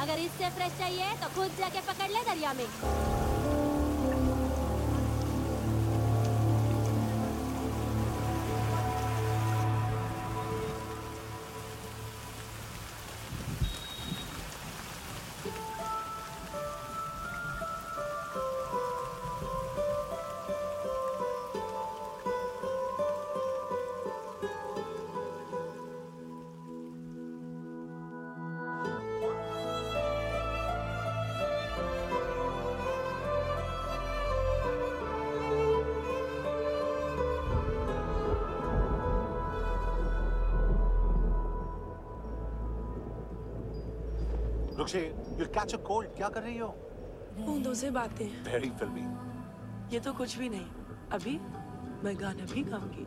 अगर इससे फ्रेश चाहिए तो खुद जाके पकड़ ले दरिया में। रुक्षी, you'll catch a cold. क्या कर रही हो? बूंदों से बातें। Very filmy. ये तो कुछ भी नहीं। अभी मैं गाना भी गाऊंगी।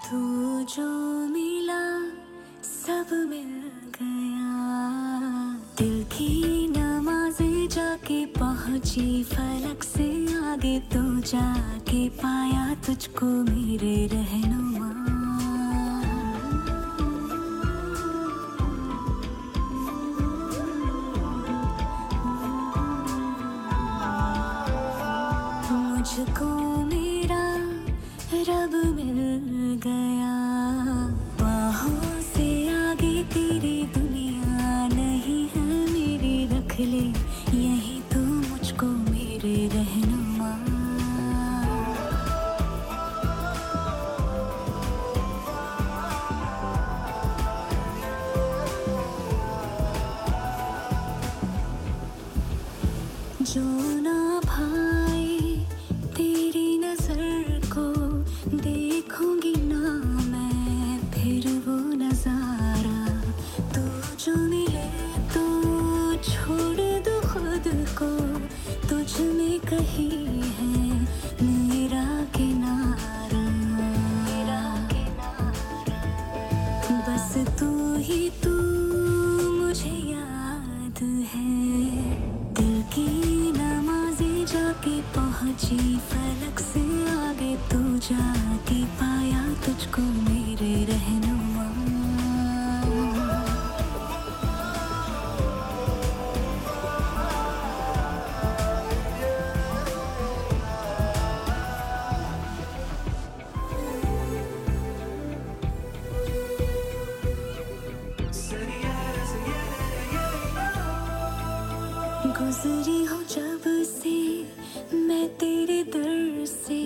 तू जो मिला सब मिल गया, दिल की नमाज़ें जाके पहुंची फलक से आगे, तो जाके पाया तुझको मेरे रहनुमा। मुझको मेरा रब मिल गया, बाहों से आगे तेरी दुनिया नहीं है मेरी, रख ले यही तू मुझको मेरे रहनुमा। जो ना भाए तेरी नजर को देखूंगी ना मैं फिर वो नजारा, तू जो मिले तो छोड़ दो खुद को, तुझ में कहीं है मेरा किनारा, मेरा किनारा। बस तू ही तू मुझे याद है, दिल की नमाज़ें जाके पहुंची फलक से आगे, तू जाके पाया तुझको मेरे रहनुमा। गुजरी हो जब से मैं तेरे दर से,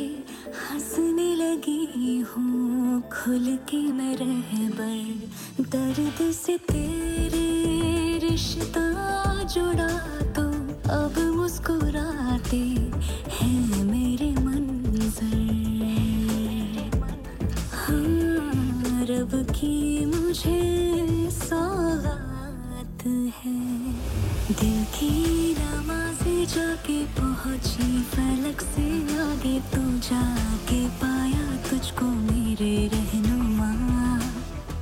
हंसने लगी हूँ खुल के मैं रहबर, दर्द से तेरे रिश्ता जुड़ा तो अब मुस्कुराते हैं मेरे मंजर। हाँ, रब की मुझे सौगात है, दिल की नमाज़ें जाके पहुंची फलक से आगे, तू जाके पाया तुझको मेरे रहनुमा।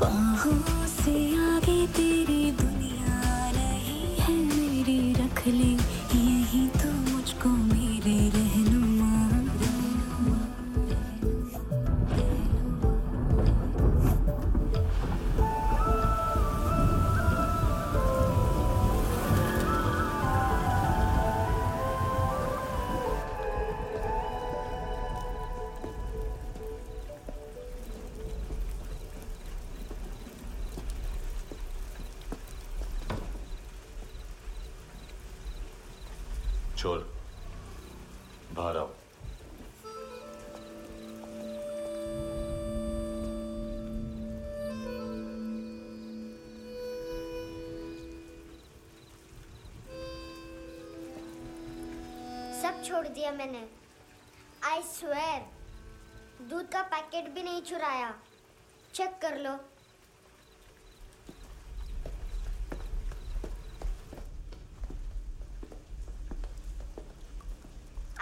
बाहों से आगे तेरी दुनिया नहीं है मेरी, रख ले यही तो मुझको मेरे रहनुमा। छोड़, बाहर आओ। सब छोड़ दिया मैंने, आई स्वेर। दूध का पैकेट भी नहीं चुराया, चेक कर लो।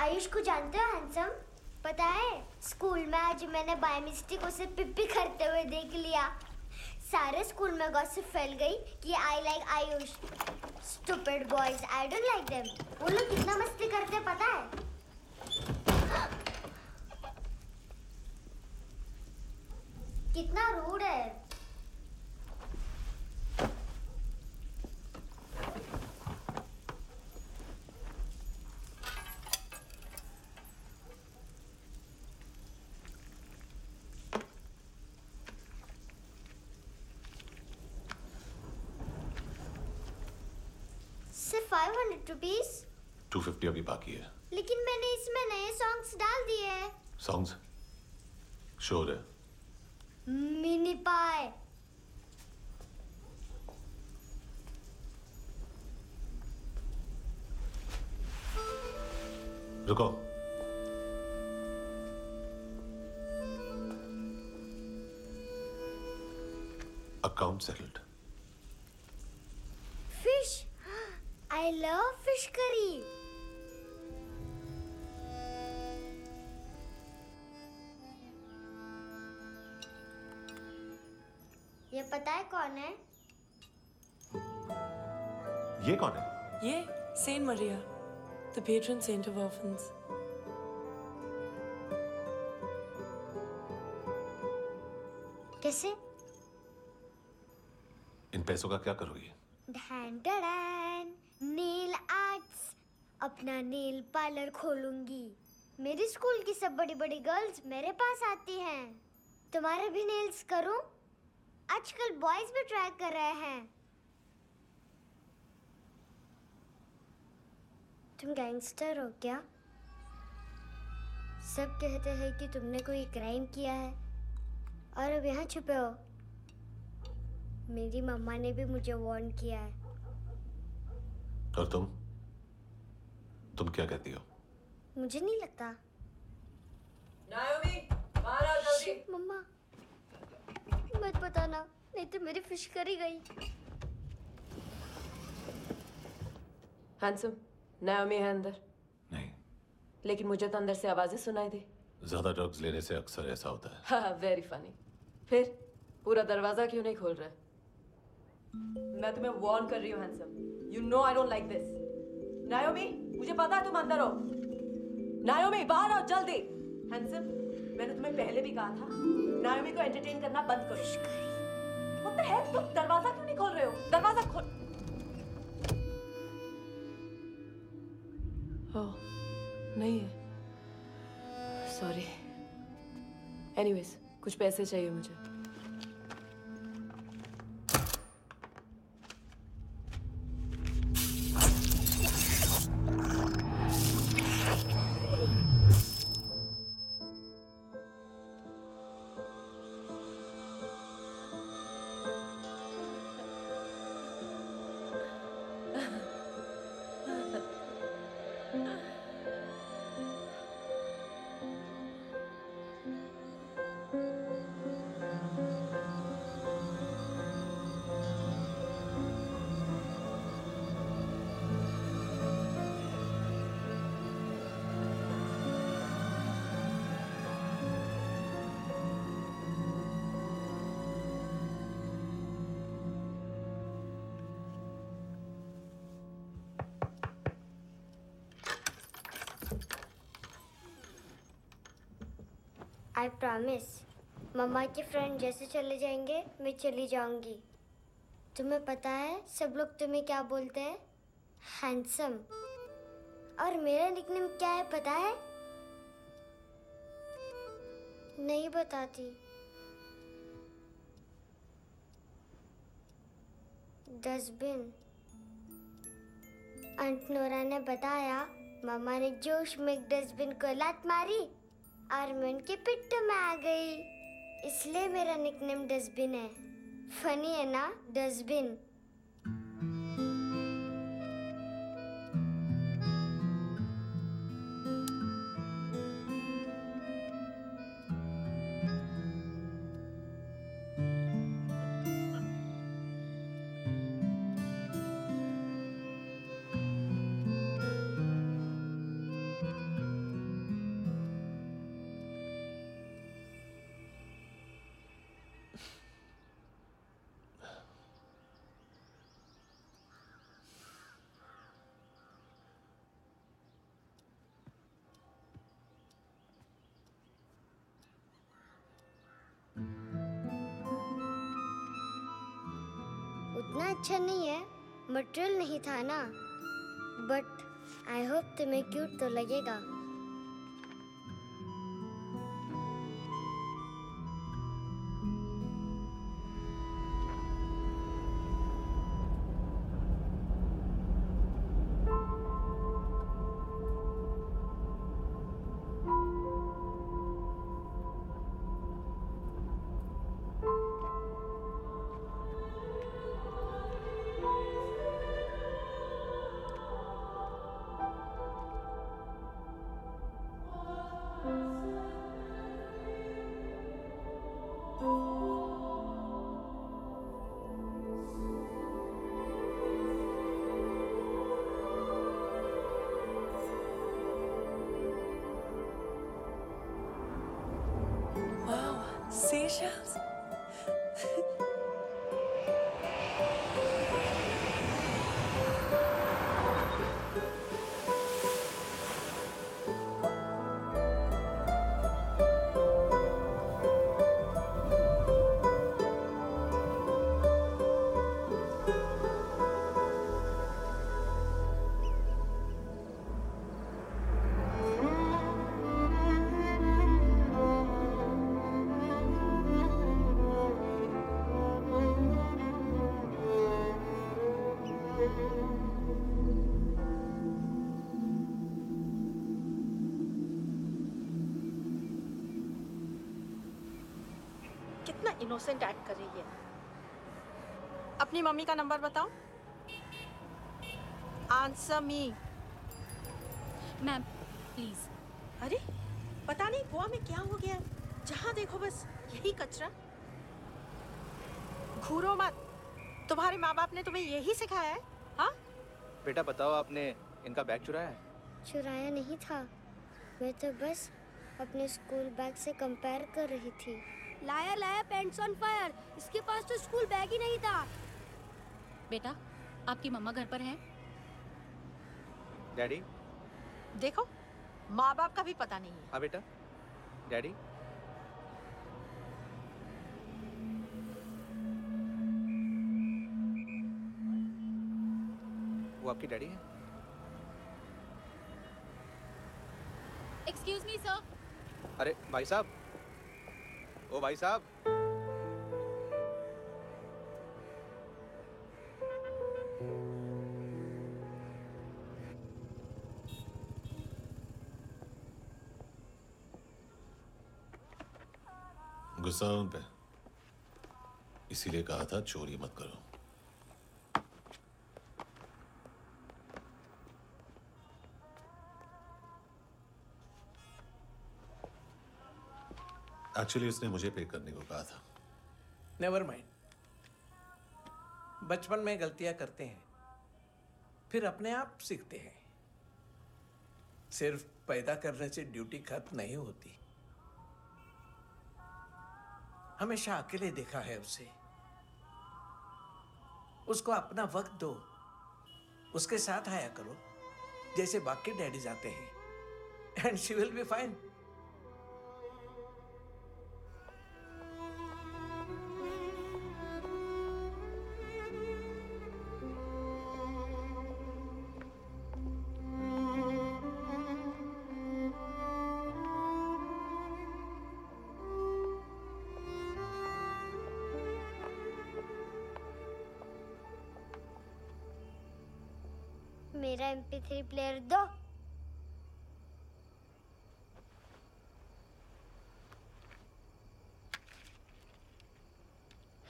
आयुष को जानते हो हैंडसम? पता है स्कूल में आज मैंने बाय मिस्टेक उसे पिप्पी करते हुए देख लिया। सारे स्कूल में गॉसिप फैल गई कि I like Ayush. Stupid boys, I don't like them. वो लोग कितना मस्ती करते पता है? कितना रूड है। सिर्फ 500 रुपीज? 250 अभी बाकी है। लेकिन मैंने इसमें नए सॉन्ग्स डाल दिए हैं। सॉन्ग्स? श्योर है? मिनी पाए। रुको। Account settled. Fish, I love fish curry. ये पता है कौन है? ये कौन है? ये saint Maria, the patron saint of orphans. कैसे? इन पैसों का क्या करोगी? ढैन ढैन, नेल आर्ट्स। अपना नेल पार्लर खोलूंगी। मेरी स्कूल की सब बड़ी बड़ी गर्ल्स मेरे पास आती हैं। तुम्हारे भी नेल्स करूं? आजकल बॉयज भी ट्राई कर रहे हैं। तुम गैंगस्टर हो क्या? सब कहते हैं कि तुमने कोई क्राइम किया है और अब यहाँ छुपे हो। मेरी मम्मा ने भी मुझे वार्न किया है। और तुम क्या कहती हो? मुझे नहीं लगता। नायोमी, बाहर आओ जल्दी। शिट, मम्मा मत बताना, नहीं तो मेरी फिश करी गई। हैंडसम, नायोमी है अंदर। नहीं। लेकिन मुझे तो अंदर से आवाजें सुनाई दी। ज्यादा ड्रग्स लेने से अक्सर ऐसा होता है। हाँ, वेरी फनी। फिर पूरा दरवाजा क्यों नहीं खोल रहे? मैं तुम्हें वार्न कर रही हूँ handsome. You know I don't like this. नायोमी, मुझे पता है तुम अंदर हो। नायोमी, बाहर आओ जल्दी। हैंडसम, मैंने तुम्हें पहले भी कहा था नायोमी को एंटरटेन करना बंद करो। What the heck? तुम दरवाजा क्यों नहीं खोल रहे हो? दरवाजा खोल। ओह, नहीं है। सॉरी। एनीवेज, कुछ पैसे चाहिए मुझे। आई प्रॉमिस, मम्मा के फ्रेंड जैसे चले जाएंगे मैं चली जाऊंगी। तुम्हें पता है सब लोग तुम्हें क्या बोलते हैं? हैंडसम। और मेरा निकनेम क्या है पता है? नहीं बताती। डस्टबिन। आंट नोरा ने बताया मम्मा ने जोश में एक डस्टबिन को लात मारी और मैं उनके पिट्ठू में आ गई, इसलिए मेरा निकनेम डस्टबिन है। फनी है ना, डस्टबिन। अच्छा नहीं है, मटेरियल नहीं था ना, बट आई होप तुम्हें क्यूट तो लगेगा। Wow, seashells. कितना इनोसेंट एक्ट कर रही है। अपनी मम्मी का नंबर बताओ। Answer me. Ma'am please. अरे पता नहीं गोवा में क्या हो गया है, जहाँ देखो बस यही कचरा। घूरो मत, तुम्हारे माँ बाप ने तुम्हें यही सिखाया है? हाँ बेटा बताओ, आपने इनका बैग चुराया है? चुराया नहीं था, मैं तो बस अपने स्कूल बैग से कंपेयर कर रही थी। Liar liar pants on fire, इसके पास तो स्कूल बैग ही नहीं था। बेटा आपकी मम्मा घर पर है? डैडी? देखो माँ बाप का भी पता नहीं है। हाँ बेटा। डैडी? वो आपकी डैडी है? Excuse me sir. अरे भाई साहब, ओ भाई साहब। गुस्सा उन पे, इसीलिए कहा था चोरी मत करो। एक्चुअली उसने मुझे पे करने को कहा था। नेवर माइंड, बचपन में गलतियां करते हैं, फिर अपने आप सीखते हैं। सिर्फ पैदा करने से ड्यूटी खत्म नहीं होती। हमेशा अकेले देखा है उसे। उसको अपना वक्त दो, उसके साथ आया करो जैसे बाकी डैडीज आते हैं, and she will be fine. मेरा MP3 प्लेयर दो।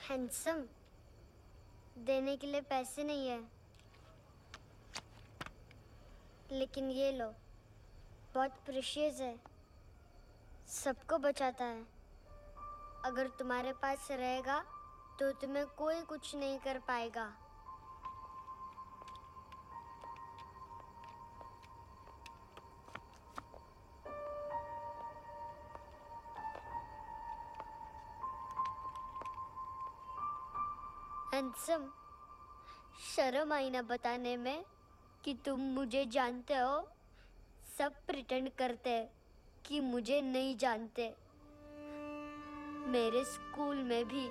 हैंडसम, देने के लिए पैसे नहीं है, लेकिन ये लो, बहुत प्रेशियस है, सबको बचाता है। अगर तुम्हारे पास रहेगा तो तुम्हें कोई कुछ नहीं कर पाएगा। हैंडसम, शर्म आई ना बताने में कि तुम मुझे जानते हो। सब प्रिटेंड करते हैं कि मुझे नहीं जानते। मेरे स्कूल में भी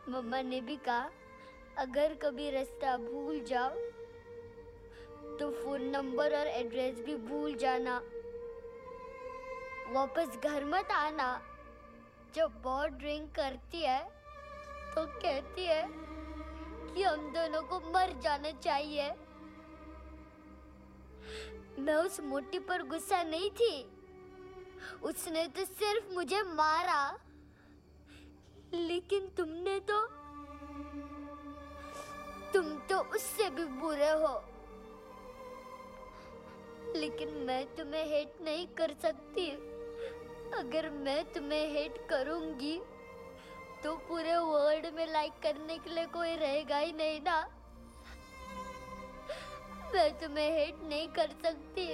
मम्मा ने भी कहा अगर कभी रास्ता भूल जाओ तो फोन नंबर और एड्रेस भी भूल जाना। वापस घर मत आना। जब बहुत ड्रिंक करती है तो कहती है कि हम दोनों को मर जाना चाहिए। मैं उस मोटी पर गुस्सा नहीं थी, उसने तो सिर्फ मुझे मारा। लेकिन तुम तो उससे भी बुरे हो। लेकिन मैं तुम्हें हेट नहीं कर सकती। अगर मैं तुम्हें हेट करूंगी तो पूरे वर्ल्ड में लाइक करने के लिए कोई रहेगा ही नहीं ना। मैं तुम्हें हेट नहीं कर सकती।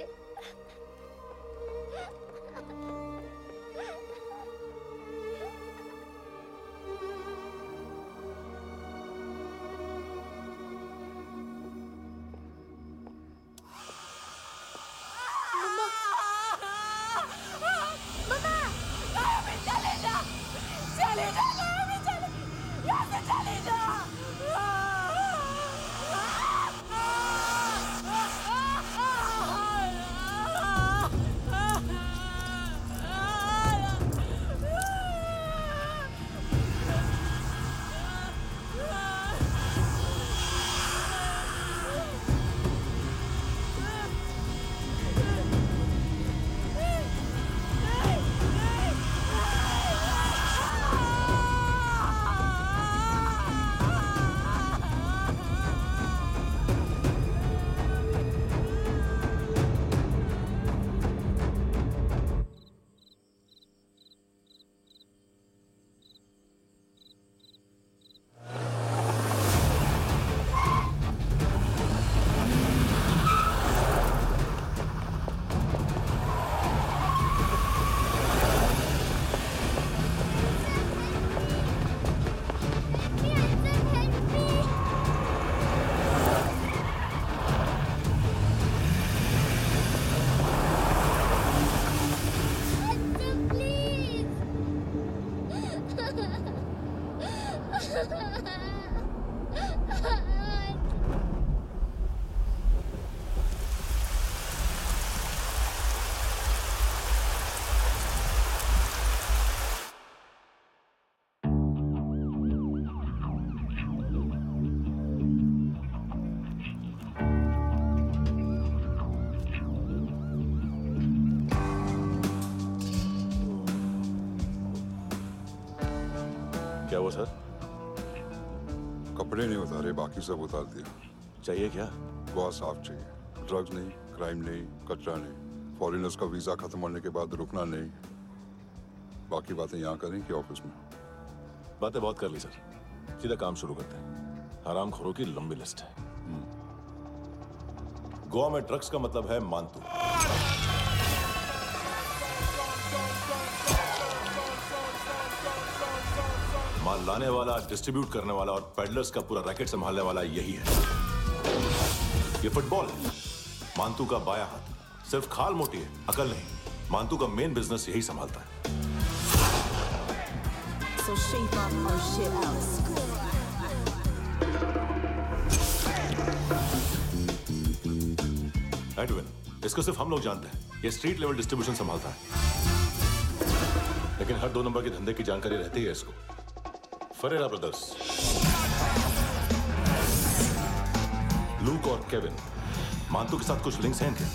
क्या हुआ सर? कपड़े नहीं उतारे, बाकी सब उतार दिया। चाहिए क्या? बहुत साफ चाहिए। ड्रग्स नहीं, क्राइम नहीं, कचरा नहीं। फॉरेनर्स का वीजा खत्म होने के बाद रुकना नहीं। बाकी बातें यहाँ करें कि ऑफिस में? बातें बहुत कर ली सर, सीधा काम शुरू करते हैं। हरामखोरों की लंबी लिस्ट है। गोवा में ड्रग्स का मतलब है मांतू। माल लाने वाला, डिस्ट्रीब्यूट करने वाला और पेडलर्स का पूरा रैकेट संभालने वाला यही है। ये फुटबॉल है, मांतू का बाया हाथ। सिर्फ खाल मोटी है, अकल नहीं। मांतू का मेन बिजनेस यही संभालता है। So shape up our shit out. Edwin, इसको सिर्फ हम लोग जानते हैं। ये स्ट्रीट लेवल डिस्ट्रीब्यूशन संभालता है, लेकिन हर 2 नंबर के धंधे की जानकारी रहती है इसको। फरेरा ब्रदर्स, लूक और केविन, मांतू के साथ कुछ लिंक्स हैं इनके।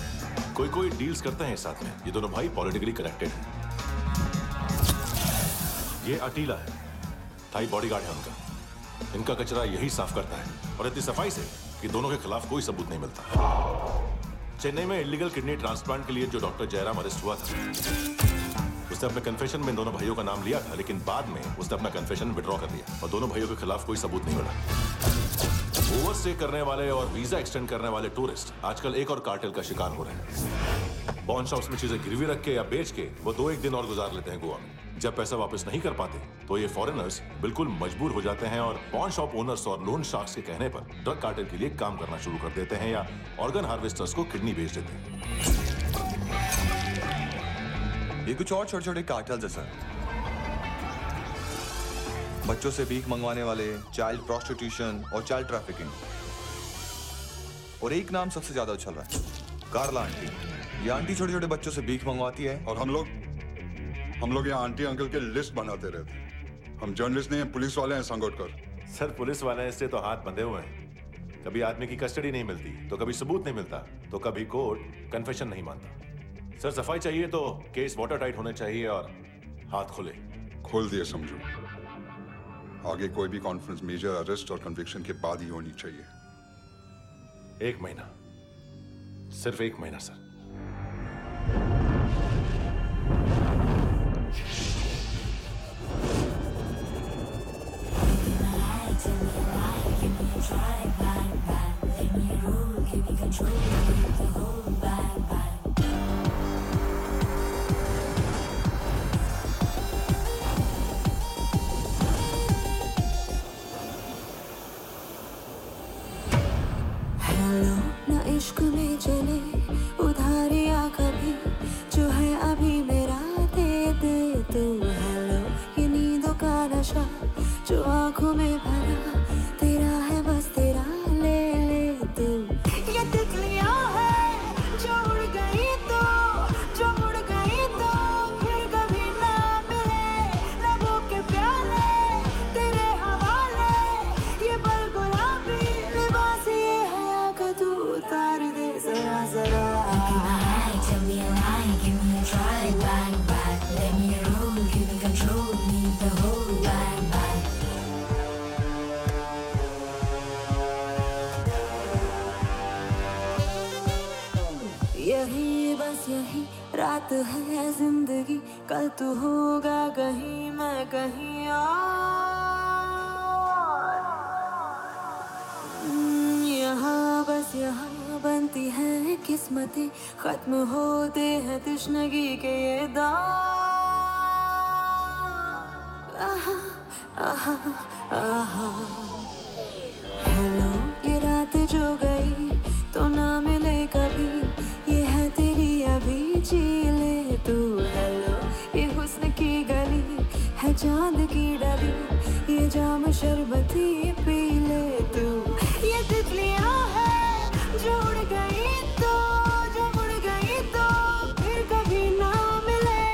कोई डील्स करते हैं साथ में। ये दोनों भाई पॉलिटिकली कनेक्टेड हैं। ये अटीला है, थाई बॉडीगार्ड है उनका। इनका कचरा यही साफ करता है, और इतनी सफाई से कि दोनों के खिलाफ कोई सबूत नहीं मिलता। चेन्नई में इलीगल किडनी ट्रांसप्लांट के लिए जो डॉक्टर जयराम अरेस्ट हुआ था, उसने अपने कन्फेशन में दोनों भाइयों का नाम लिया था, लेकिन बाद में उसने अपना कन्फेशन विड्रॉ कर लिया और दोनों भाइयों के खिलाफ कोई सबूत नहीं मिला। ओवरस्टे करने वाले और वीजा एक्सटेंड करने वाले टूरिस्ट आजकल एक और कार्टेल का शिकार हो रहे हैं। पॉन शॉप्स में चीजें गिरवी रख के या बेच के वो 2-1 दिन और गुजार लेते हैं गोवा में। जब पैसा वापस नहीं कर पाते तो ये फॉरेनर्स बिल्कुल मजबूर हो जाते हैं और पॉन शॉप ओनर्स और लोन शार्क्स के कहने पर ड्रग कार्टेल के लिए काम करना शुरू कर देते हैं या ऑर्गन हार्वेस्टर्स को किडनी बेच देते हैं। ये कुछ और छोटे-छोटे कार्टेल्स हैं सर। बच्चों से भीख मंगवाने वाले, चाइल्ड प्रोस्टिट्यूशन और चाइल्ड ट्रैफिकिंग। और एक नाम सबसे ज्यादा उछल रहा है, कार्ला आंटी। ये आंटी छोटे छोटे बच्चों से भीख मंगवाती है। और हम लोग यहाँ आंटी अंकल के लिस्ट बनाते रहते हैं। हम जर्नलिस्ट नहीं हैं, पुलिस वाले हैं संगोटकर। सर पुलिस वाले इससे तो हाथ बंधे हुए हैं। कभी आदमी की कस्टडी नहीं मिलती, तो कभी सबूत नहीं मिलता, तो कभी कोर्ट कन्फेशन नहीं मानता। सर सफाई चाहिए तो केस वाटर टाइट होने चाहिए और हाथ खुले। खोल दिए समझो। आगे कोई भी कॉन्फ्रेंस मेजर अरेस्ट और कन्विक्शन के बाद ही होनी चाहिए। 1 महीना, सिर्फ 1 महीना सर। हेलो ना इश्क में चले उधारिया कभी, जो है अभी मेरा दे दे तू। हेलो ये नींदों का नशा जो आंखों में भरा, तेरा है बस तेरा, ले ले तू। ये तितलियां है जो उड़ गई तो, जो उड़ गई तो फिर कभी ना मिले। लबों के प्याले तेरे हवाले, ये पल गुलाबी लिबास ये हया का तू उतार दे जरा जरा। Tell me a lie, give me a try, bang bang. Let me roll, give me control, need the whole bang bang. यही बस यही रात है जिंदगी, कल तू होगा कहीं मैं कहीं और। यहाँ बस यहाँ बनती है किस्मतें, खत्म होते हैं तश्नगी के ये दाग। आहा आहा आहा। हेलो ये रात जो गई तो ना मिले कभी, ये है तेरी अभी, जी ले तू। हेलो ये हुस्न की गली है चांद की डली, ये जाम शरबती पी ले तू। ये तितलियां है जो उड़ गई तो, जो उड़ गई तो फिर कभी ना मिले।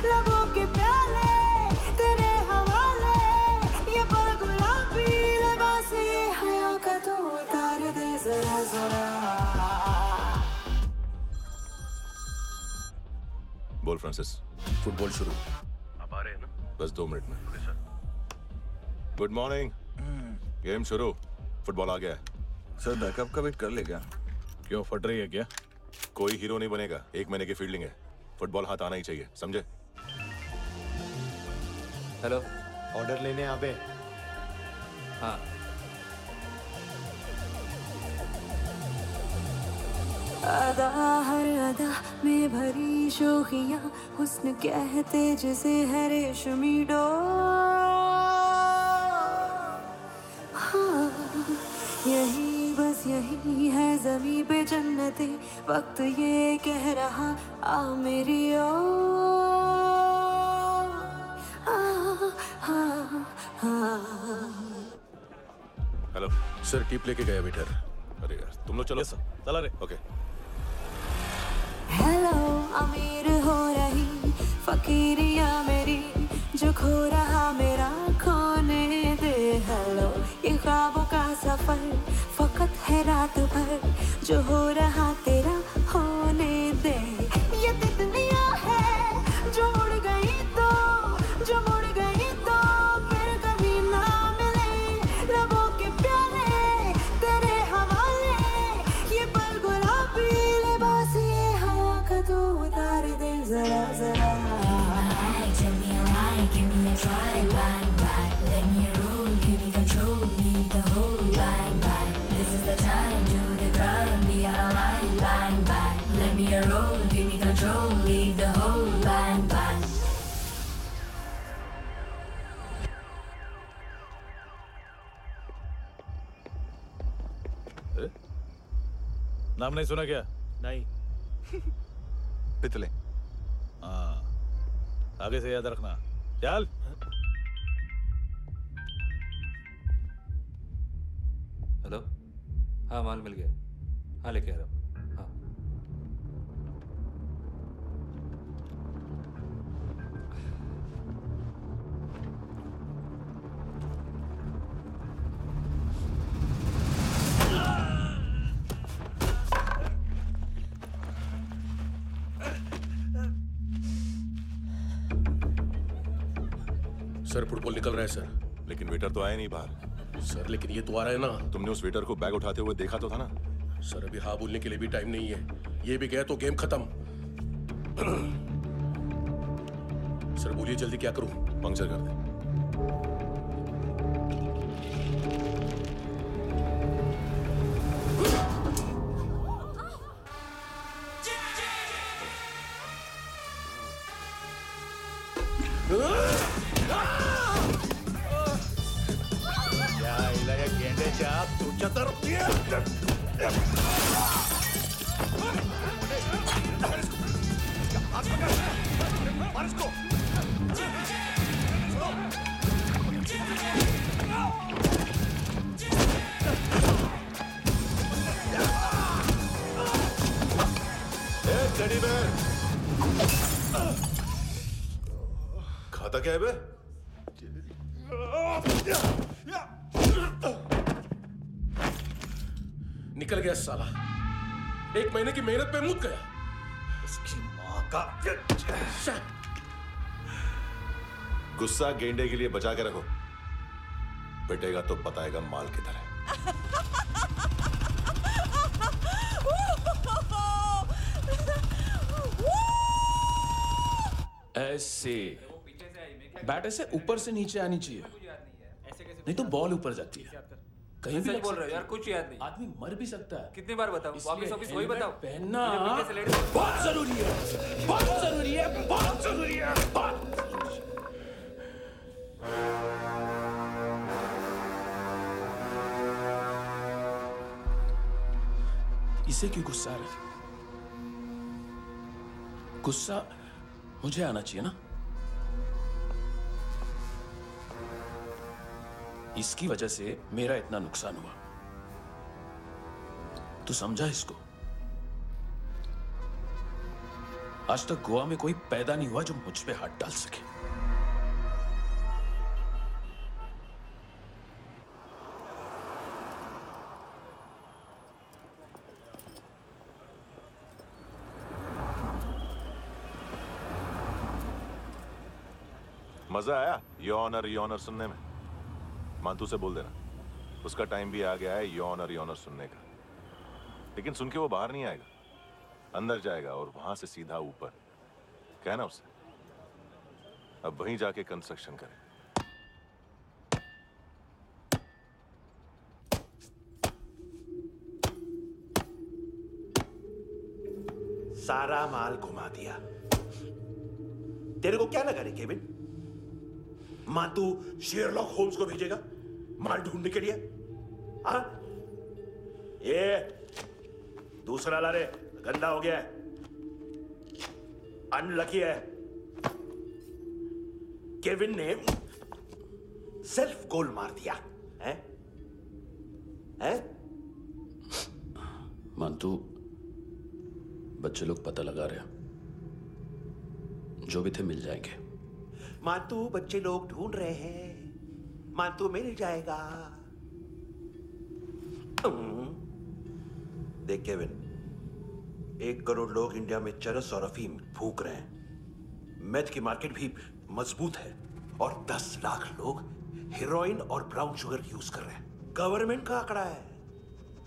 लबों के प्याले तेरे हवाले, ये पल गुलाबी लिबास ये हया का तू उतार दे जरा जरा। बोल फ्रांसिस। फुटबॉल शुरू। आप आ रहे हैं ना? बस 2 मिनट में। Good morning. गेम शुरू। फुटबॉल आ गया है। सर बैकअप का वेट कर ले क्या? क्यों फट रही है क्या? कोई हीरो नहीं बनेगा, 1 महीने की फील्डिंग है। फुटबॉल हाथ आना ही चाहिए, समझे? हेलो, ऑर्डर लेने यहाँ पे? हाँ। अदा हर अदा में भरी शोखियाँ, हुस्न कहते जिसे है रेशमी डोर। हाँ, यही बस यही है ज़मीं पे जन्नते, वक्त ये कह रहा आ मेरी ओर। हेलो सर, टिप लेके गया वेटर। अरे यार तुम लोग चलो। चला रे। ओके। हेलो अमीर हो रही फकीरिया मेरी, जो खो रहा मेरा खोने दे। हेलो ये ख्वाबों का सफर फकत है रात भर, जो हो रहा तेरा होने दे। ये तितलियां है जो उड़ गई तो, जो उड़ गई तो फिर कभी ना मिले। लबों के प्याले तेरे हवाले, ये पल गुलाबी लिबास ये हवा का तू उतार दे जरा जरा। Tell me a lie, give me a try, bang bang. Let me roll, give me control, need the whole bang bang. This is the time, do the crime, be alive, bang bang. Let me roll, give me control, need the whole bang bang. नाम नहीं सुना क्या? नहीं। पितले। हाँ, आगे से याद रखना। चल। हेलो, हाँ माल मिल गया, हाँ लेके आ रहा हूँ, हाँ। सर फुटबॉल निकल रहा है सर। लेकिन वेटर तो आया नहीं बाहर। सर लेकिन ये तो आ रहा है ना। तुमने उस वेटर को बैग उठाते हुए देखा तो था ना। सर अभी हाँ बोलने के लिए भी टाइम नहीं है, ये भी गया तो गेम खत्म। सर बोलिए जल्दी क्या करूं? पंक्चर कर दे। खाता क्या है बे? निकल गया साला, 1 महीने की मेहनत पे मुक गया। उसकी माँ का गुस्सा गेंडे के लिए बचा के रखो, पिटेगा तो बताएगा माल किधर है। ऐसे बैट ऐसे ऊपर से नीचे आनी चाहिए, नहीं तो बॉल ऊपर जाती है। कहीं भी बोल रहे हो यार, कुछ याद नहीं। आदमी मर भी सकता है। कितनी बार बताऊं? वापिस वही बताओ। पहनना बहुत जरूरी है, बहुत जरूरी है, बहुत जरूरी है, बहुत। इसे क्यों गुस्सा आ रहा है? गुस्सा मुझे आना चाहिए ना। इसकी वजह से मेरा इतना नुकसान हुआ, तू समझा इसको? आज तक गोवा में कोई पैदा नहीं हुआ जो मुझ पे हाथ डाल सके। मजा आया यॉनर सुनने में? मांतू से बोल देना, उसका टाइम भी आ गया है यॉनर सुनने का। लेकिन सुन के वो बाहर नहीं आएगा, अंदर जाएगा और वहां से सीधा ऊपर। कहना उसे अब वहीं जाके कंस्ट्रक्शन करे। सारा माल घुमा दिया। तेरे को क्या लगा रे केविन? मांतू शेरलॉक होम्स को भेजेगा माल ढूंढने के लिए? हाँ, ये दूसरा ला रे, गंदा हो गया है, अनलकी है। केविन ने सेल्फ गोल मार दिया है? हैं? मांतू, बच्चे लोग पता लगा रहे हैं, जो भी थे मिल जाएंगे। मांतू बच्चे लोग ढूंढ रहे हैं, मांतू मिल जाएगा। देख केविन, 1 करोड़ लोग इंडिया में चरस और अफीम फूक रहे हैं। मेथ की मार्केट भी मजबूत है और 10 लाख लोग हेरोइन और ब्राउन शुगर यूज कर रहे हैं। गवर्नमेंट का आंकड़ा है,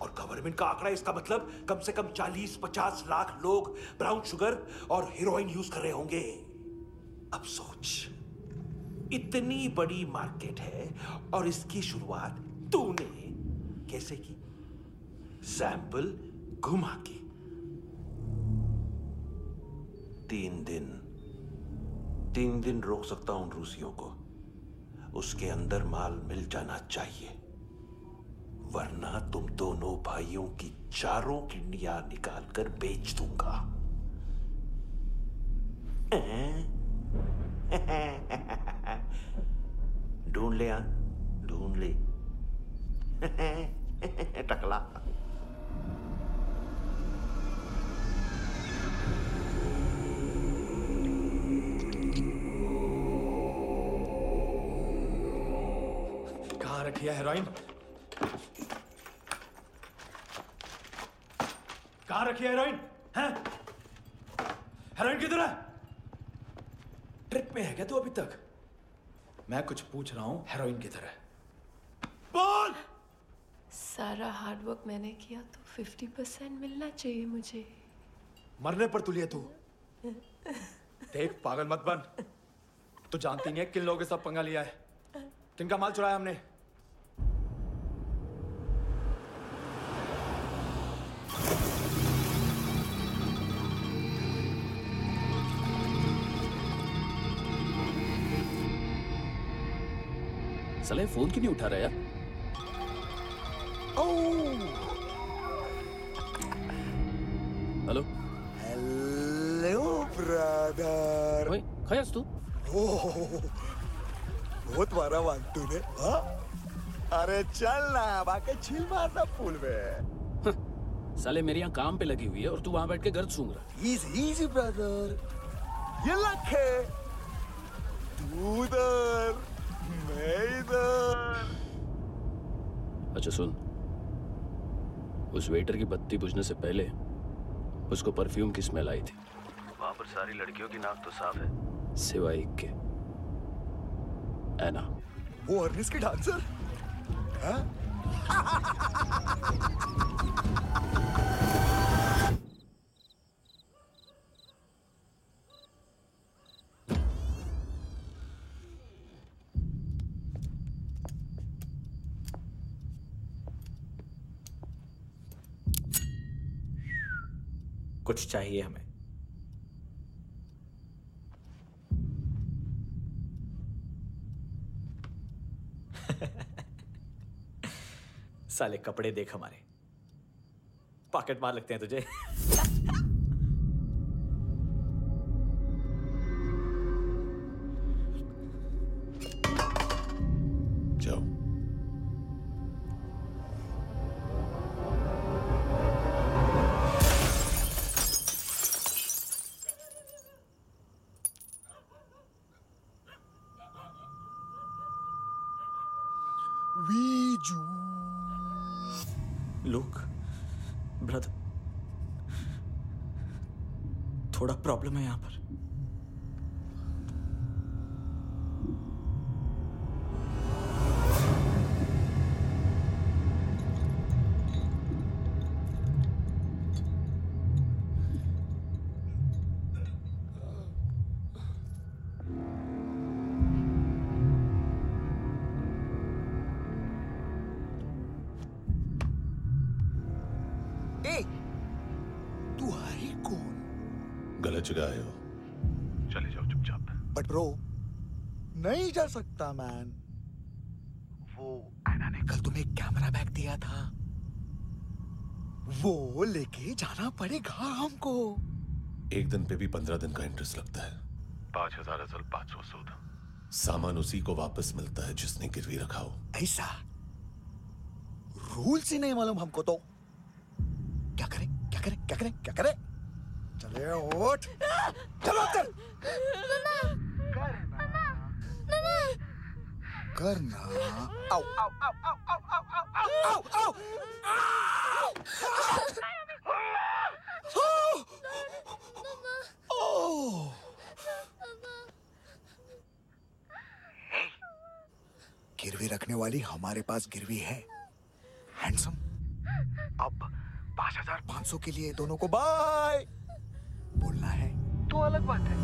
और गवर्नमेंट का आंकड़ा, इसका मतलब कम से कम 40-50 लाख लोग ब्राउन शुगर और हेरोइन यूज कर रहे होंगे। अब सोच, इतनी बड़ी मार्केट है और इसकी शुरुआत तूने कैसे की? सैंपल घुमा के। 3 दिन रोक सकता हूं रूसियों को, उसके अंदर माल मिल जाना चाहिए, वरना तुम दोनों भाइयों की 4 किडनियां निकाल कर बेच दूंगा। ढूंढ ले, ढूंढ ले। टकला। कहाँ रखी है हेरोइन? कहाँ रखी है हेरोइन? हैं? हेरोइन किधर है? ट्रिप पे है क्या तू अभी तक? मैं कुछ पूछ रहा हूँ, हेरोइन किधर है? बोल! सारा हार्डवर्क मैंने किया तो 50% मिलना चाहिए मुझे। मरने पर तुलिए तू। देख पागल मत बन। तू जानती नहीं है किन लोगों के साथ पंगा लिया है, किनका माल चुराया हमने। साले फोन क्यों नहीं उठा रहा यार? Hello hello brother. ओए खयास तू? बहुत मारा वांग तूने, हाँ? अरे चल ना, बाकी चिल मारना पूल में। साले मेरी यहाँ काम पे लगी हुई है और तू वहाँ बैठ के गर्द सूंघ रहा। इजी ब्रदर, ये लक है। तू उधर, मैं इधर। अच्छा सुन, उस वेटर की बत्ती बुझने से पहले उसको परफ्यूम की स्मेल आई थी। वहां पर सारी लड़कियों की नाक तो साफ है, सिवाय एक के, एना। वो अर्निस की डांसर? हाँ? कुछ चाहिए हमें। साले कपड़े देख हमारे, पॉकेट मार लगते हैं तुझे। जाओ। वीजू। लुक ब्रदर, थोड़ा प्रॉब्लम है यहाँ पर। तू है कौन? गलत जगह आए हो, चले जाओ चुपचाप। बट ब्रो, नहीं जा सकता मैन। वो एना ने कल तुम्हें कैमरा बैग दिया था, वो लेके जाना पड़ेगा हमको। एक दिन पे भी 15 दिन का इंटरेस्ट लगता है। 5000 असल 500 सूद। सामान उसी को वापस मिलता है जिसने गिरवी रखा हो। ऐसा रूल्स ही नहीं मालूम हमको तो। क्या करें क्या करें क्या करें क्या करें? चले उठ, चलो अंदर। करना। आओ आओ आओ आओ आओ आओ आओ आओ। गिरवी रखने वाली हमारे पास गिरवी है। हैंडसम, अब 5500 के लिए दोनों को बाय बोलना है तो अलग बात है।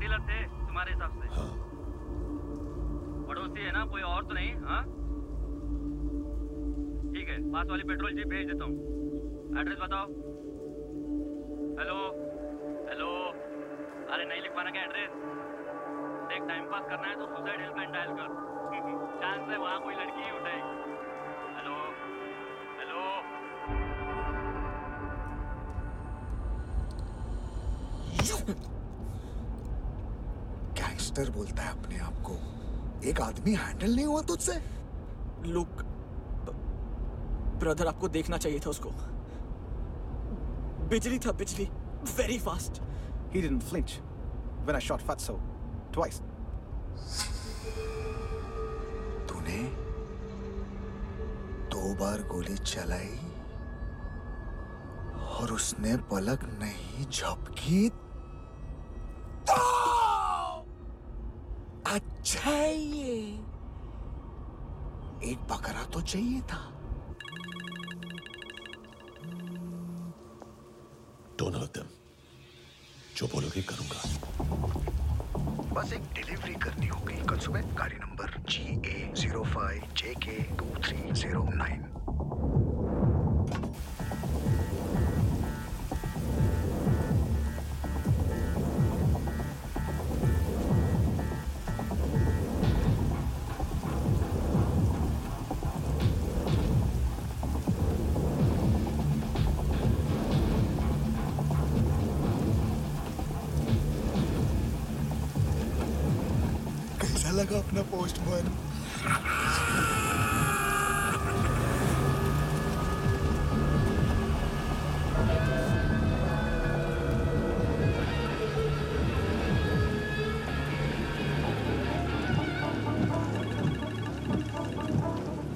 डीलर थे तुम्हारे हिसाब से? हाँ। पड़ोसी है ना, कोई और तो नहीं? हाँ ठीक है, पास वाली पेट्रोल जीप भेज देता हूँ। एड्रेस बताओ। हेलो हेलो, अरे नहीं लिख पाना क्या एड्रेस? देख टाइम पास करना है तो सुसाइड हेल्पलाइन डायल कर। चांस है वहाँ कोई लड़की ही उठाएगी। Hello hello. गैंगस्टर बोलता है अपने आप को। एक आदमी हैंडल नहीं हुआ तुझसे? लुक ब्रदर, आपको देखना चाहिए था उसको। बिजली था, बिजली, very fast. He didn't flinch when I shot Fatso twice. तूने 2 बार गोली चलाई और उसने पलक नहीं झपकी तो अच्छा है ये। एक बकरा तो चाहिए था। दोनों एकदम जो बोलोगे करूंगा। बस एक डिलीवरी करनी होगी कल सुबह। गाड़ी नंबर GA05JK2309। लगा अपना पोस्टमैन?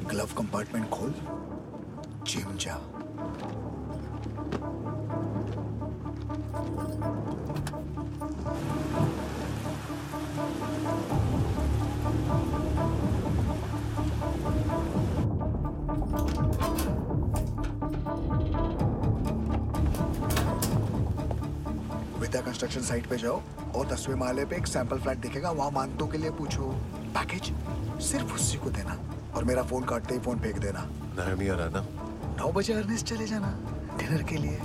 ग्लव कंपार्टमेंट खोल, जिम जा। कंस्ट्रक्शन साइट पे जाओ और 10वें माले पे एक सैंपल फ्लैट दिखेगा, वहां मानतों के लिए पूछो। पैकेज सिर्फ उसी को देना और मेरा फोन काटते ही फोन फेंक देना। नहीं आ रहा ना? 9 बजे अर्नेस्ट चले जाना डिनर के लिए।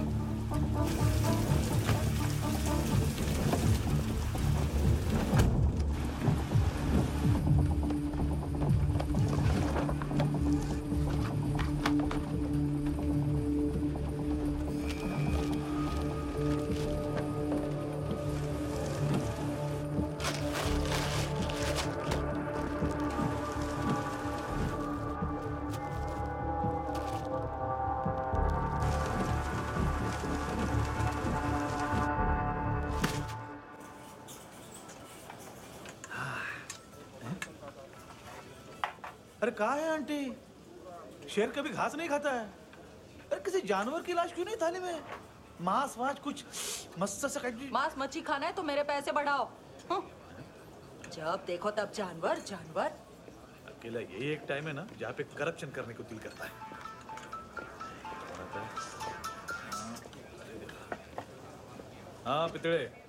अरे कहाँ है आंटी? शेर कभी घास नहीं खाता है। अरे किसी जानवर की लाश क्यों नहीं थाली में? मांस वास कुछ मस्त सा मांस मच्छी खाना है तो मेरे पैसे बढ़ाओ। जब देखो तब जानवर जानवर। अकेला यही एक टाइम है ना जहाँ पे करप्शन करने को दिल करता है। हाँ पितड़े।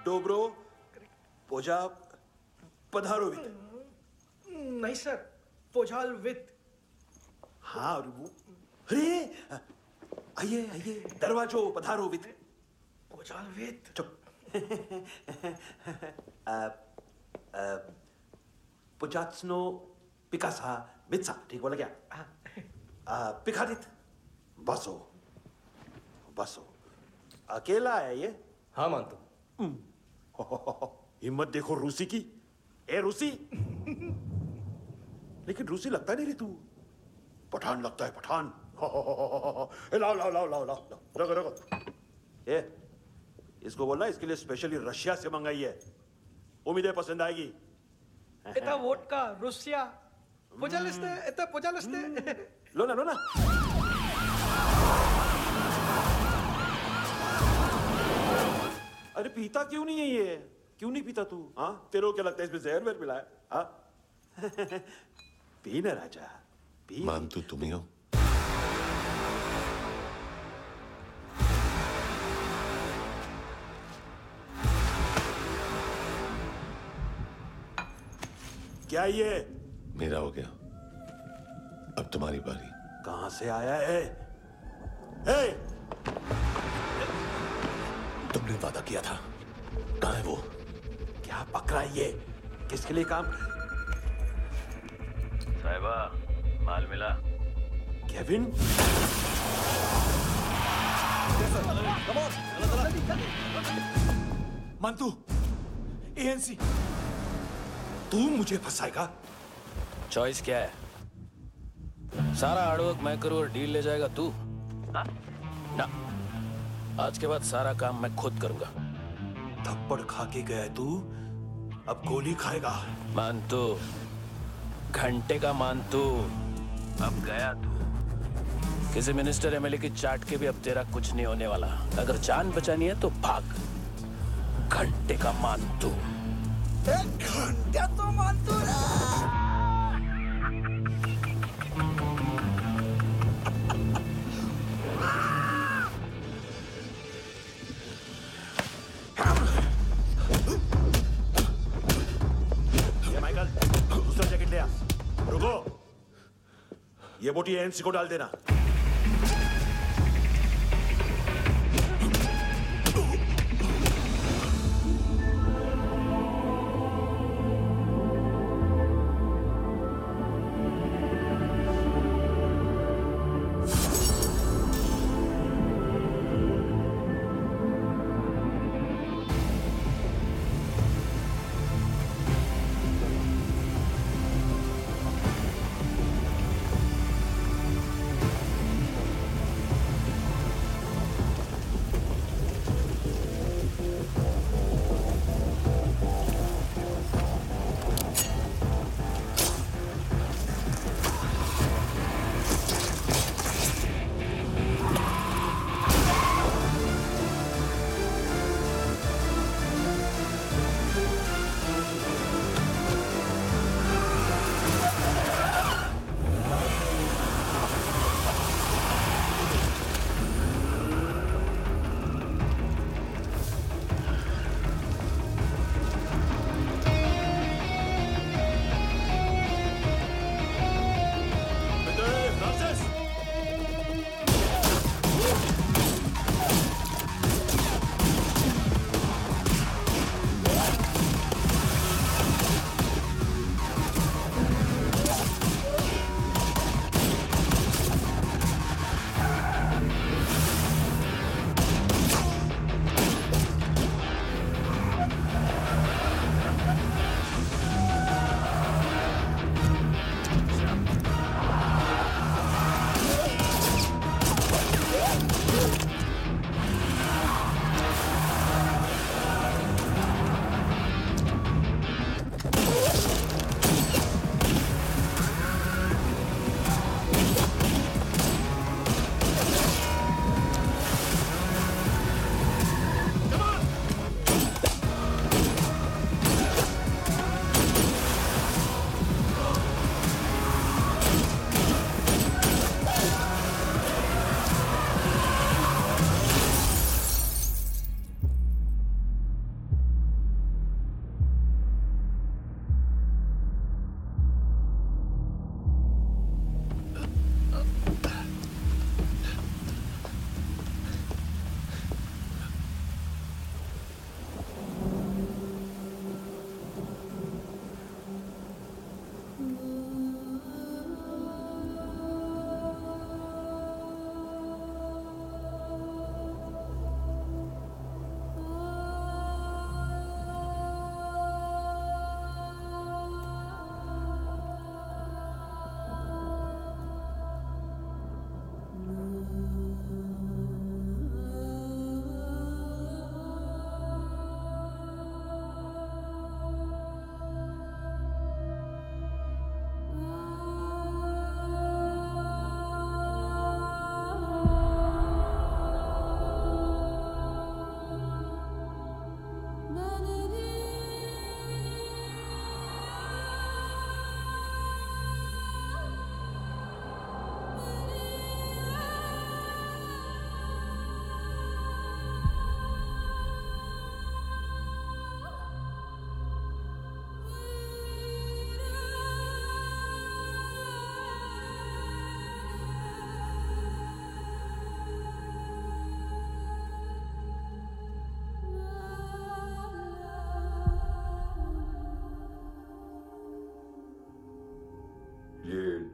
डोब्रो पोजा पधारोवित। नहीं सर, पोजाल वित। हाँ अरे आइए आइए, दरवाजो पधारोवित। पोजाल वित। चुप। पुचात्सनो पिकासा मित्सा, ठीक बोला क्या? पिखादित बसो बसो। अकेला है ये? हाँ मानतो। हिम्मत देखो रूसी की। ए रूसी, लेकिन रूसी लगता नहीं रे तू, पठान लगता है, पठान। लाओ लाओ लाओ लाओ लाओ, रखो रखो। ए, इसको बोलना इसके लिए स्पेशली रशिया से मंगाई है, उम्मीद है पसंद आएगी। इतना वोडका रुसिया पुजालिस्ते, इतना पुजालिस्ते। लो ना लो ना। अरे पीता क्यों नहीं है ये? क्यों नहीं पीता तू? हाँ, तेरे को क्या लगता है इसमें जहर वहर मिला है? हाँ? पी ना राजा, पी। मानतू तुम ही हो। क्या ये? मेरा हो गया, अब तुम्हारी बारी। कहां से आया है? हे! तुमने वादा किया था, कहां है वो? क्या पकड़ा है ये? किसके लिए काम? साहिबा, माल मिला? केविन? मंतू, एएनसी। तू मुझे फंसाएगा? चॉइस क्या है? सारा हार्डवर्क मैं करूं और डील ले जाएगा तू? ना, आज के बाद सारा काम मैं खुद करूंगा। थप्पड़ खा के गया तू, अब गोली खाएगा। मानतू, घंटे का मानतू, अब गया तू। किसी मिनिस्टर एमएलए की चाट के भी अब तेरा कुछ नहीं होने वाला। अगर जान बचानी है तो भाग। घंटे का मानतू। घंटा तो मानतू ना। माइकल, दूसरा जैकेट ले आ। रुको, ये बोटी एएनसी को डाल देना।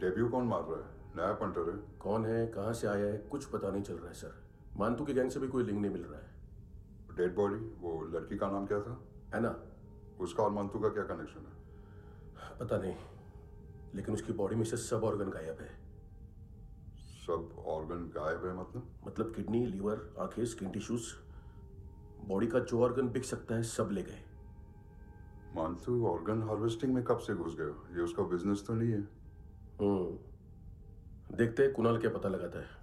डेब्यू कौन मार रहा है? नया पंटर है। कौन है, कहाँ से आया है, कुछ पता नहीं चल रहा है सर। मानतू की गैंग से भी कोई लिंक नहीं मिल रहा है। डेड बॉडी, वो लड़की का नाम क्या था? है ना? उसका और मानतू का क्या कनेक्शन है? पता नहीं, लेकिन उसकी बॉडी में से सब ऑर्गन गायब है। सब ऑर्गन गायब है मतलब किडनी, लीवर, आंखें, स्किन टिश्यूज, बॉडी का जो ऑर्गन बिक सकता है सब ले गए। मानतू ऑर्गन हार्वेस्टिंग में कब से घुस गया? ये उसका बिजनेस तो नहीं है? देखते हैं कुणाल क्या पता लगाता है।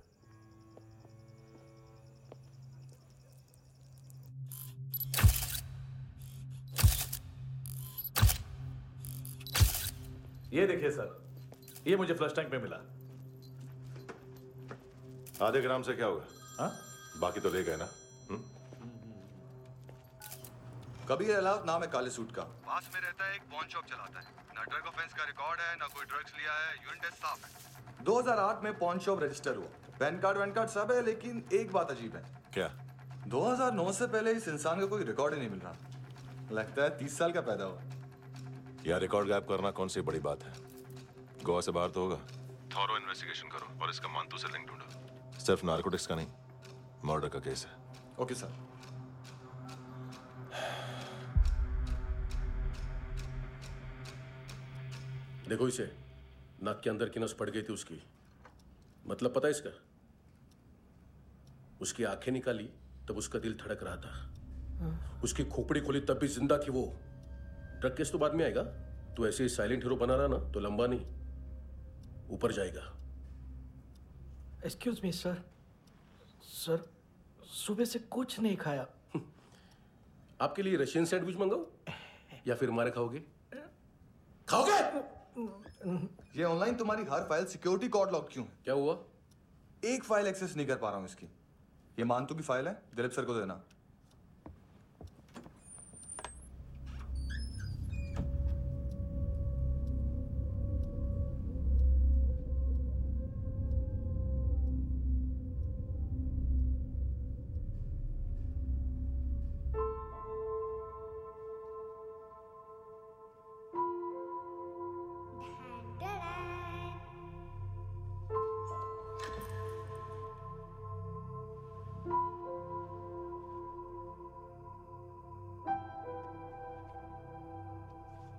ये देखिए सर, ये मुझे फ्लश टैंक में मिला। आधे ग्राम से क्या होगा? हाँ? बाकी तो ले गए ना? कबीर अलाउत नाम है काले सूट का। पास में रहता है, एक पॉन शॉप चलाता है। ना ड्रग ऑफेंस का रिकॉर्ड है, ना कोई ड्रग्स लिया है। यूरिन टेस्ट साफ है। 2008 में पॉन शॉप रजिस्टर हुआ। पैन कार्ड सब है, लेकिन एक बात अजीब है। क्या? 2009 से पहले इस इंसान का कोई रिकॉर्ड ही नहीं मिल रहा। लगता है 30 साल का पैदा हुआ। यार रिकॉर्ड गायब करना कौन सी बड़ी बात है? गोवा से बाहर तो होगा। थॉरो इन्वेस्टिगेशन करो और इसका मानतू से लिंक ढूंढो। सिर्फ नारकोटिक्स का नहीं, मर्डर का केस है। Okay sir. देखो इसे, नाक के अंदर की नस पड़ गई थी उसकी। मतलब पता है इसका? उसकी आंखें निकाली तब उसका दिल धड़क रहा था। उसकी खोपड़ी खोली तब भी जिंदा थी वो। ड्रग केस तो बाद में आएगा। तो ऐसे ही साइलेंट हीरो बना रहा ना तो लंबा नहीं, ऊपर जाएगा। Excuse me sir. सर, सुबह से कुछ नहीं खाया। आपके लिए रशियन सैंडविच मंगाओ या फिर हमारे खाओगे? खाओगे? ये ऑनलाइन तुम्हारी हर फाइल सिक्योरिटी कोड लॉक क्यों है? क्या हुआ? एक फाइल एक्सेस नहीं कर पा रहा हूं इसकी। ये मानतू की फाइल है, दिलीप सर को देना।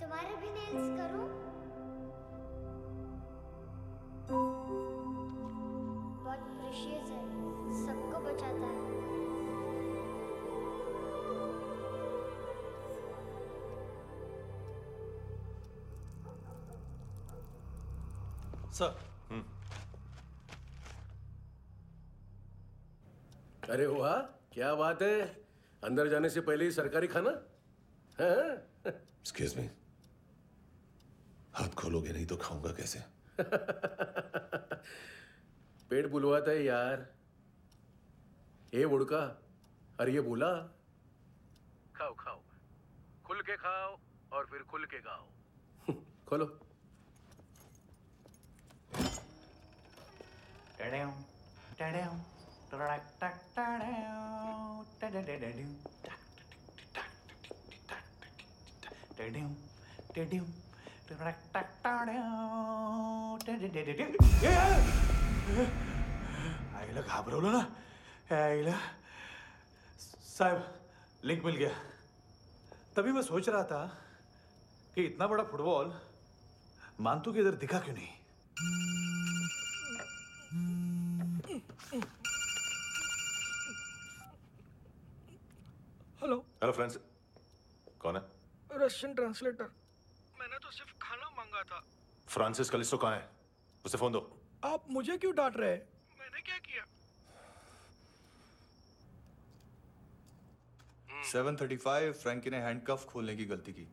तुम्हारे भी नेल्स करूं? बहुत प्रेशियस है, सबको बचाता है। सर। अरे वाह, क्या बात है। अंदर जाने से पहले ही सरकारी खाना। एक्सक्यूज मी, हाथ खोलोगे नहीं तो खाऊंगा कैसे? पेट बुलवाता है यार। ये बुड़का, अरे ये बोला खाओ खाओ, खुल के खाओ और फिर खुल के गाओ। खोलो। आईला घाबरवलं ना। आईला साहब, लिंक मिल गया। तभी मैं सोच रहा था कि इतना बड़ा फुटबॉल मानतू के इधर दिखा क्यों नहीं। हेलो। हेलो फ्रेंड्स, कौन है? Russian translator. मैंने तो सिर्फ खाना मांगा था। फ्रांसिस कलिस्टो कहाँ है? उसे फोन दो। आप मुझे क्यों डांट रहे हैं? मैंने क्या किया? 735 फ्रैंकी ने हैंडकफ खोलने की गलती की।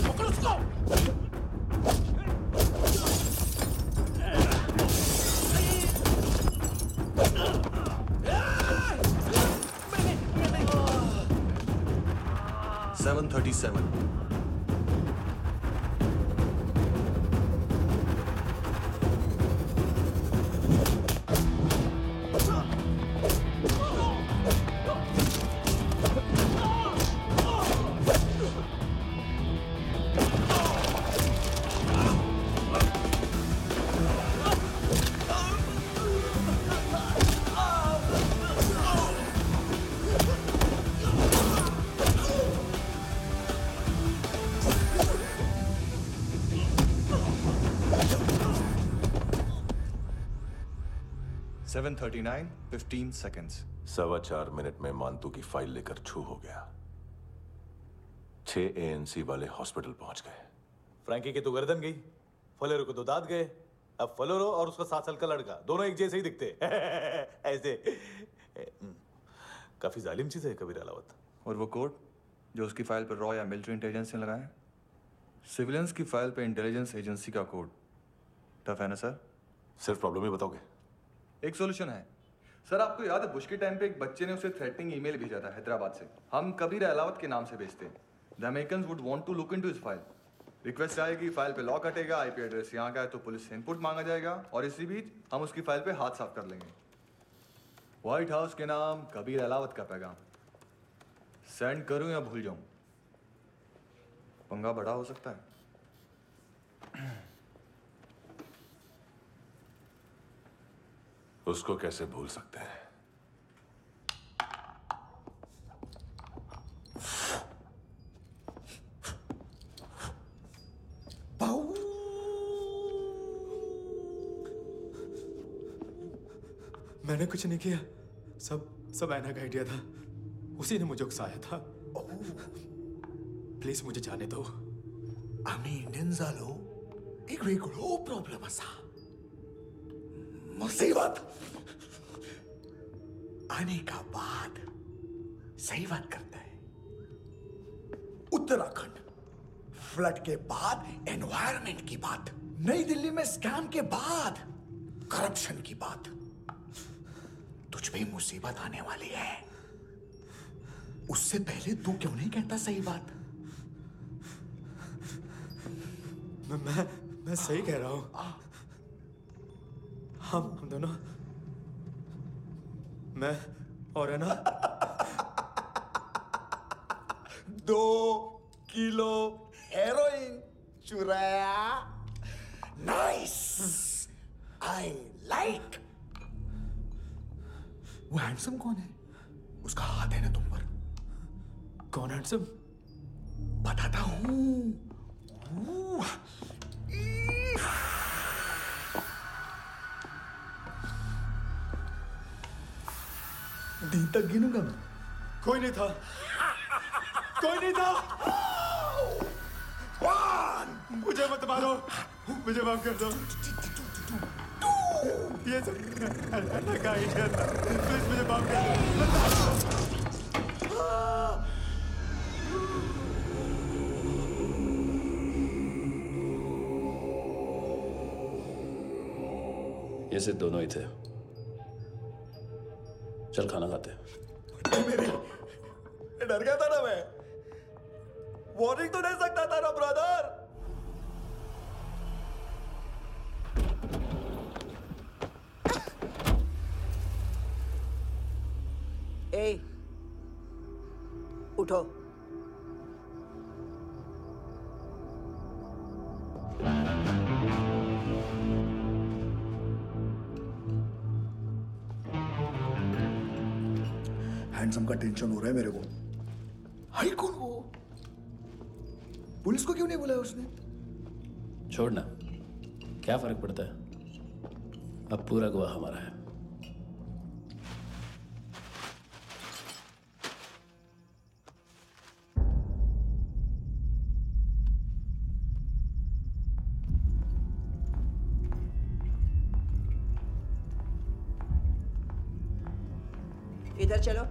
पकड़ो उसको। 737 Oh! 7:39, 15 seconds. 4.25 मिनट में मानतू की फाइल लेकर छू हो गया। 6 ANC वाले हॉस्पिटल पहुंच गए। फ्रैंकी की तो गर्दन गई, फलेरो को तो दांत गए। अब फलेरो और उसका 7 साल का लड़का दोनों एक जैसे ही दिखते ऐसे। काफी जालिम चीज है कबीर अलावत। और वो कोड जो उसकी फाइल पर रॉ या मिलिट्री इंटेलिजेंस ने लगाया, सिविलियंस की फाइल पे इंटेलिजेंस एजेंसी का कोड। टफ है ना सर? सिर्फ प्रॉब्लम ही बताओगे? एक सॉल्यूशन है सर। आपको याद है बुश के टाइम पे एक बच्चे ने उसे थ्रेटनिंग ईमेल भेजा था हैदराबाद से। हम कबीर अलावत के नाम से भेजते हैं। The Americans would want to look into his file. Request आएगी, फाइल पे लॉक हटेगा, आईपी एड्रेस यहाँ का है तो पुलिस से इनपुट मांगा जाएगा और इसी बीच हम उसकी फाइल पे हाथ साफ कर लेंगे। व्हाइट हाउस के नाम कबीर अलावत का पैगाम। सेंड करूं या भूल जाऊं, पंगा बड़ा हो सकता है। उसको कैसे भूल सकते हैं? मैंने कुछ नहीं किया, सब ऐना का आइडिया था। उसी ने मुझे उकसाया था। प्लीज मुझे जाने दो। आम्ही इंडियन झालो एक वेगळो प्रॉब्लेम असा, मुसीबत आने का बाद। सही बात करता है। उत्तराखंड फ्लड के बाद एनवायरनमेंट की बात, नई दिल्ली में स्कैम के बाद करप्शन की बात। तुझ पे मुसीबत आने वाली है, उससे पहले तू क्यों नहीं कहता सही बात? मैं सही कह रहा हूं। हम दोनों, मैं और है ना 2 किलो हेरोइन चुराया। Nice, I like. वो हैंडसम कौन है? उसका हाथ है ना तुम पर? कौन हैंडसम? बताता हूं। दिन तक गिनूंगा मैं। कोई नहीं था, कोई नहीं था। मुझे मत मारो, मुझे माफ कर दो। ये सब ऐना का आइडिया था। प्लीज मुझे माफ कर दो। ये सिर्फ दोनों ही थे। चल खाना खाते हैं। डर गया था ना मैं। वार्निंग तो दे सकता था ना ब्रदर। ए, उठो। हैंडसम का टेंशन हो रहा है मेरे को। हाई कौन वो? पुलिस को क्यों नहीं बुलाया उसने? छोड़ना, क्या फर्क पड़ता है? अब पूरा गोवा हमारा है। इधर चलो।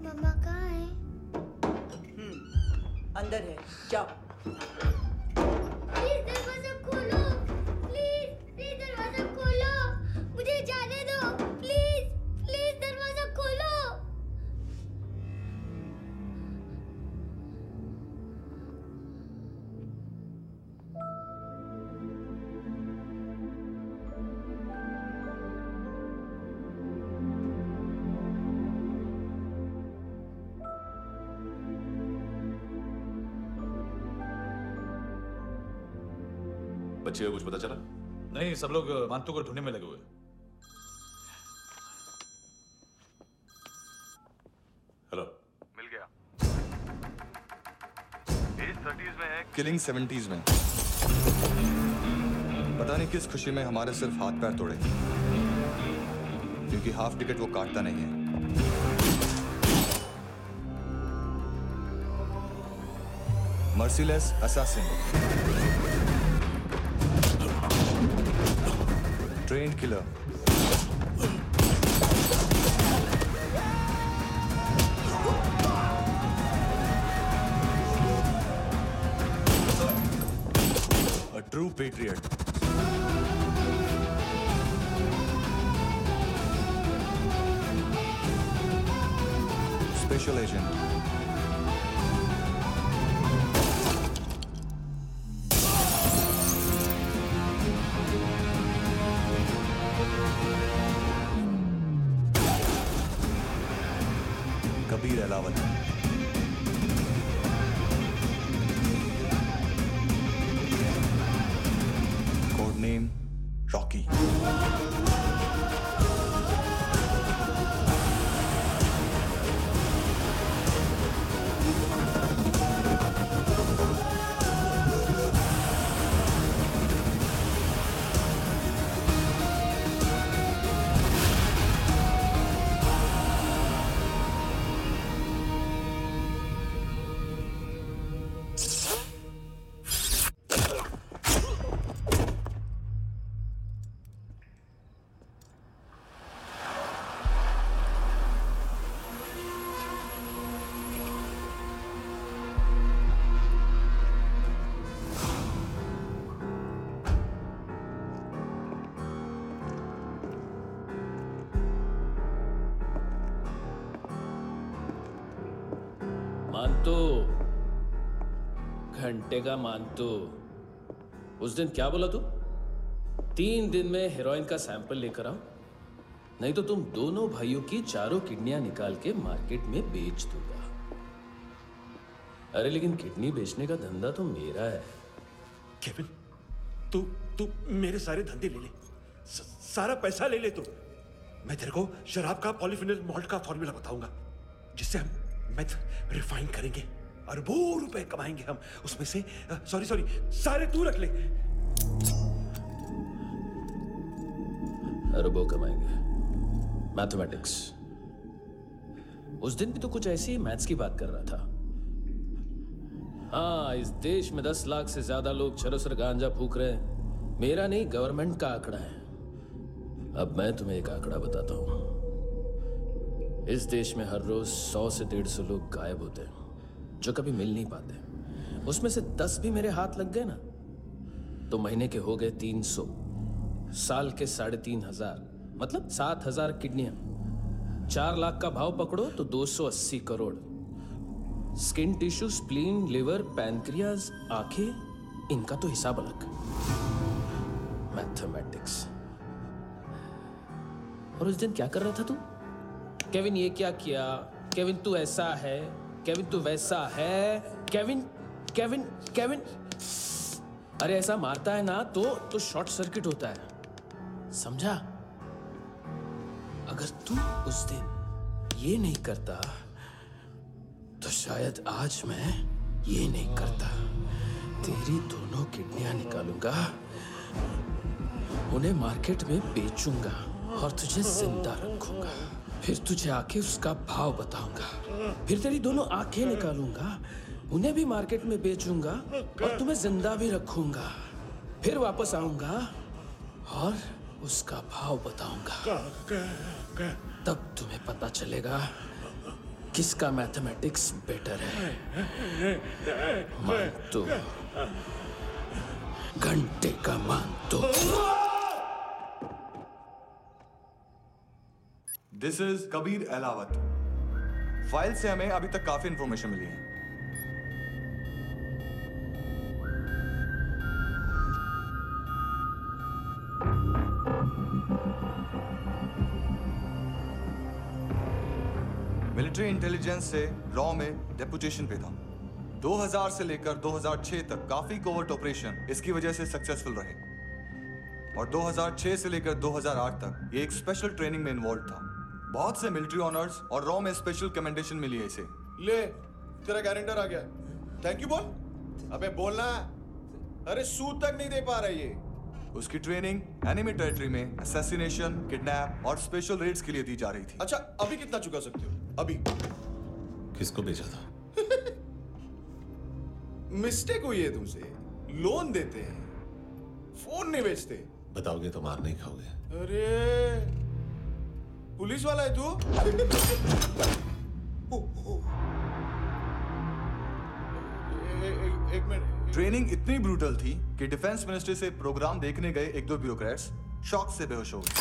मम्मा कहाँ है? अंदर है, जाओ। प्लीज दरवाजा खोलो, प्लीज दरवाजा खोलो, मुझे जाने दो, प्लीज दरवाजा खोलो। बच्चे को कुछ पता चला? नहीं, सब लोग मानतू को ढूंढने में लगे हुए। हेलो, मिल गया। एज 30s में है, किलिंग 70s में। पता नहीं किस खुशी में हमारे सिर्फ हाथ पैर तोड़े, क्योंकि हाफ टिकट वो काटता नहीं है। Merciless assassin, trained killer, a true patriot. Special agent. Kabir Alawat. Code name Rocky. मानतो, घंटे का मानतो। उस दिन क्या बोला तू? 3 दिन में हेरोइन का सैंपल लेकर आओ, नहीं तो तुम दोनों भाइयों की चारों किडनियां निकाल के मार्केट में बेच दूंगा। अरे लेकिन किडनी बेचने का धंधा तो मेरा है। केविन, तू मेरे सारे धंधे ले ले, सारा पैसा ले ले तू। मैं तेरे को शराब का पॉलीफिनल मॉल्ट का फॉर्मूला बताऊंगा, जिससे हम मेथ रिफाइन करेंगे, अरबों रुपए कमाएंगे हम उसमें से। सॉरी सारे तू रख ले। अरबों कमाएंगे, मैथमेटिक्स। उस दिन भी तो कुछ ऐसी मैथ्स की बात कर रहा था। हाँ, इस देश में 10 लाख से ज्यादा लोग चरस गांजा फूक रहे हैं। मेरा नहीं, गवर्नमेंट का आंकड़ा है। अब मैं तुम्हें एक आंकड़ा बताता हूं। इस देश में हर रोज 100 से 150 लोग गायब होते हैं, जो कभी मिल नहीं पाते। उसमें से 10 भी मेरे हाथ लग गए ना, तो महीने के हो गए 300, साल के 3,500, मतलब 7,000 किडनियां। 4 लाख का भाव पकड़ो तो 280 crore. Skin tissue, spleen, liver, pancreas, आंखें, इनका तो हिसाब अलग। मैथमेटिक्स। और उस दिन क्या कर रहा था तू? केविन ये क्या किया, केविन तू ऐसा है, केविन तू वैसा है, केविन केविन केविन। अरे ऐसा मारता है ना तो शॉर्ट सर्किट होता है, समझा? अगर तू उस दिन ये नहीं करता तो शायद आज मैं ये नहीं करता। तेरी दोनों किडनियां निकालूंगा, उन्हें मार्केट में बेचूंगा और तुझे जिंदा रखूंगा। फिर तुझे आके उसका भाव बताऊंगा। फिर तेरी दोनों आंखें निकालूंगा, उन्हें भी मार्केट में बेचूंगा और तुम्हें जिंदा भी रखूंगा। फिर वापस आऊंगा और उसका भाव बताऊंगा। तब तुम्हें पता चलेगा किसका मैथमेटिक्स बेटर है। मानतो, घंटे का मानतो। This is Kabir Ahlawat. File से हमें अभी तक काफी इंफॉर्मेशन मिली है। मिलिट्री इंटेलिजेंस से रॉ में डेपुटेशन पे था। 2000 से लेकर 2006 तक काफी कोवर्ट ऑपरेशन इसकी वजह से सक्सेसफुल रहे, और 2006 से लेकर 2008 तक ये एक स्पेशल ट्रेनिंग में इन्वॉल्व था। बहुत से मिलिट्री ऑनर्स और रॉ में स्पेशल कमेंडेशन मिली है इसे। ले, तेरा गारंटर आ गया। थैंक यू बोल। अबे बोलना। अरे सूद तक नहीं दे पा रहा ये। उसकी ट्रेनिंग एनिमी टेरिटरी में असैसिनेशन, किडनैप और स्पेशल रेड्स के लिए दी जा रही थी। अच्छा, अभी कितना चुका सकते हो? अभी किसको भेजा था? मिस्टेक हुई है तुमसे। लोन देते हैं, फोन नहीं बेचते। बताओगे तो मार नहीं खाओगे। अरे पुलिस वाला है तू? एक मिनट। ट्रेनिंग इतनी ब्रूटल थी कि डिफेंस मिनिस्ट्री से प्रोग्राम देखने गए एक दो ब्यूरोक्रेट्स शॉक से बेहोश हो गए।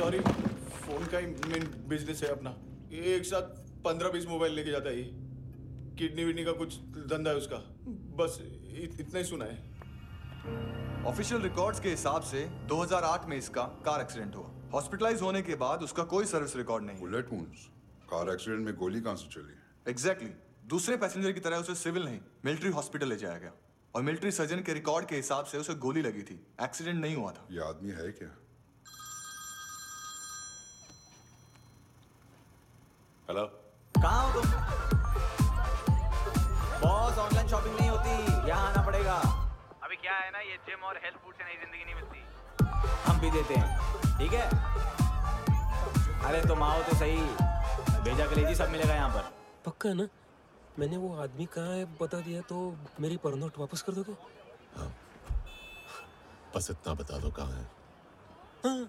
सॉरी, फोन का ही मेन बिजनेस है अपना। एक साथ 15-20 मोबाइल लेके जाता है ये। किडनी विडनी का कुछ धंधा है उसका। बस इतना ही सुना है। ऑफिशियल रिकॉर्ड्स के हिसाब से 2008 में इसका कार एक्सीडेंट हुआ। हॉस्पिटलाइज होने के बाद उसका कोई सर्विस रिकॉर्ड नहीं। Bullet wounds? कार एक्सीडेंट में गोली कहां से चली? एग्जैक्टली। दूसरे पैसेंजर की तरह उसे सिविल नहीं, मिलिट्री हॉस्पिटल ले जाया गया और मिलिट्री सर्जन के रिकॉर्ड के हिसाब से उसे गोली लगी थी। एक्सीडेंट नहीं हुआ था। ये आदमी है क्या? हेलो, कहाँ हो तुम? बॉस, ऑनलाइन शॉपिंग नहीं होती, यहाँ आना पड़ेगा। अभी क्या है ना, ये जिम और हेल्थ फूड से नई जिंदगी नहीं मिलती। हम भी देते हैं, ठीक है? अरे तुम आओ तो सही, भेजा कलेजी सब मिलेगा यहाँ पर। पक्का ना? मैंने वो आदमी कहाँ है बता दिया तो मेरी परनोट वापस कर दोगे? हाँ, बस इतना बता दो कहाँ है। हाँ,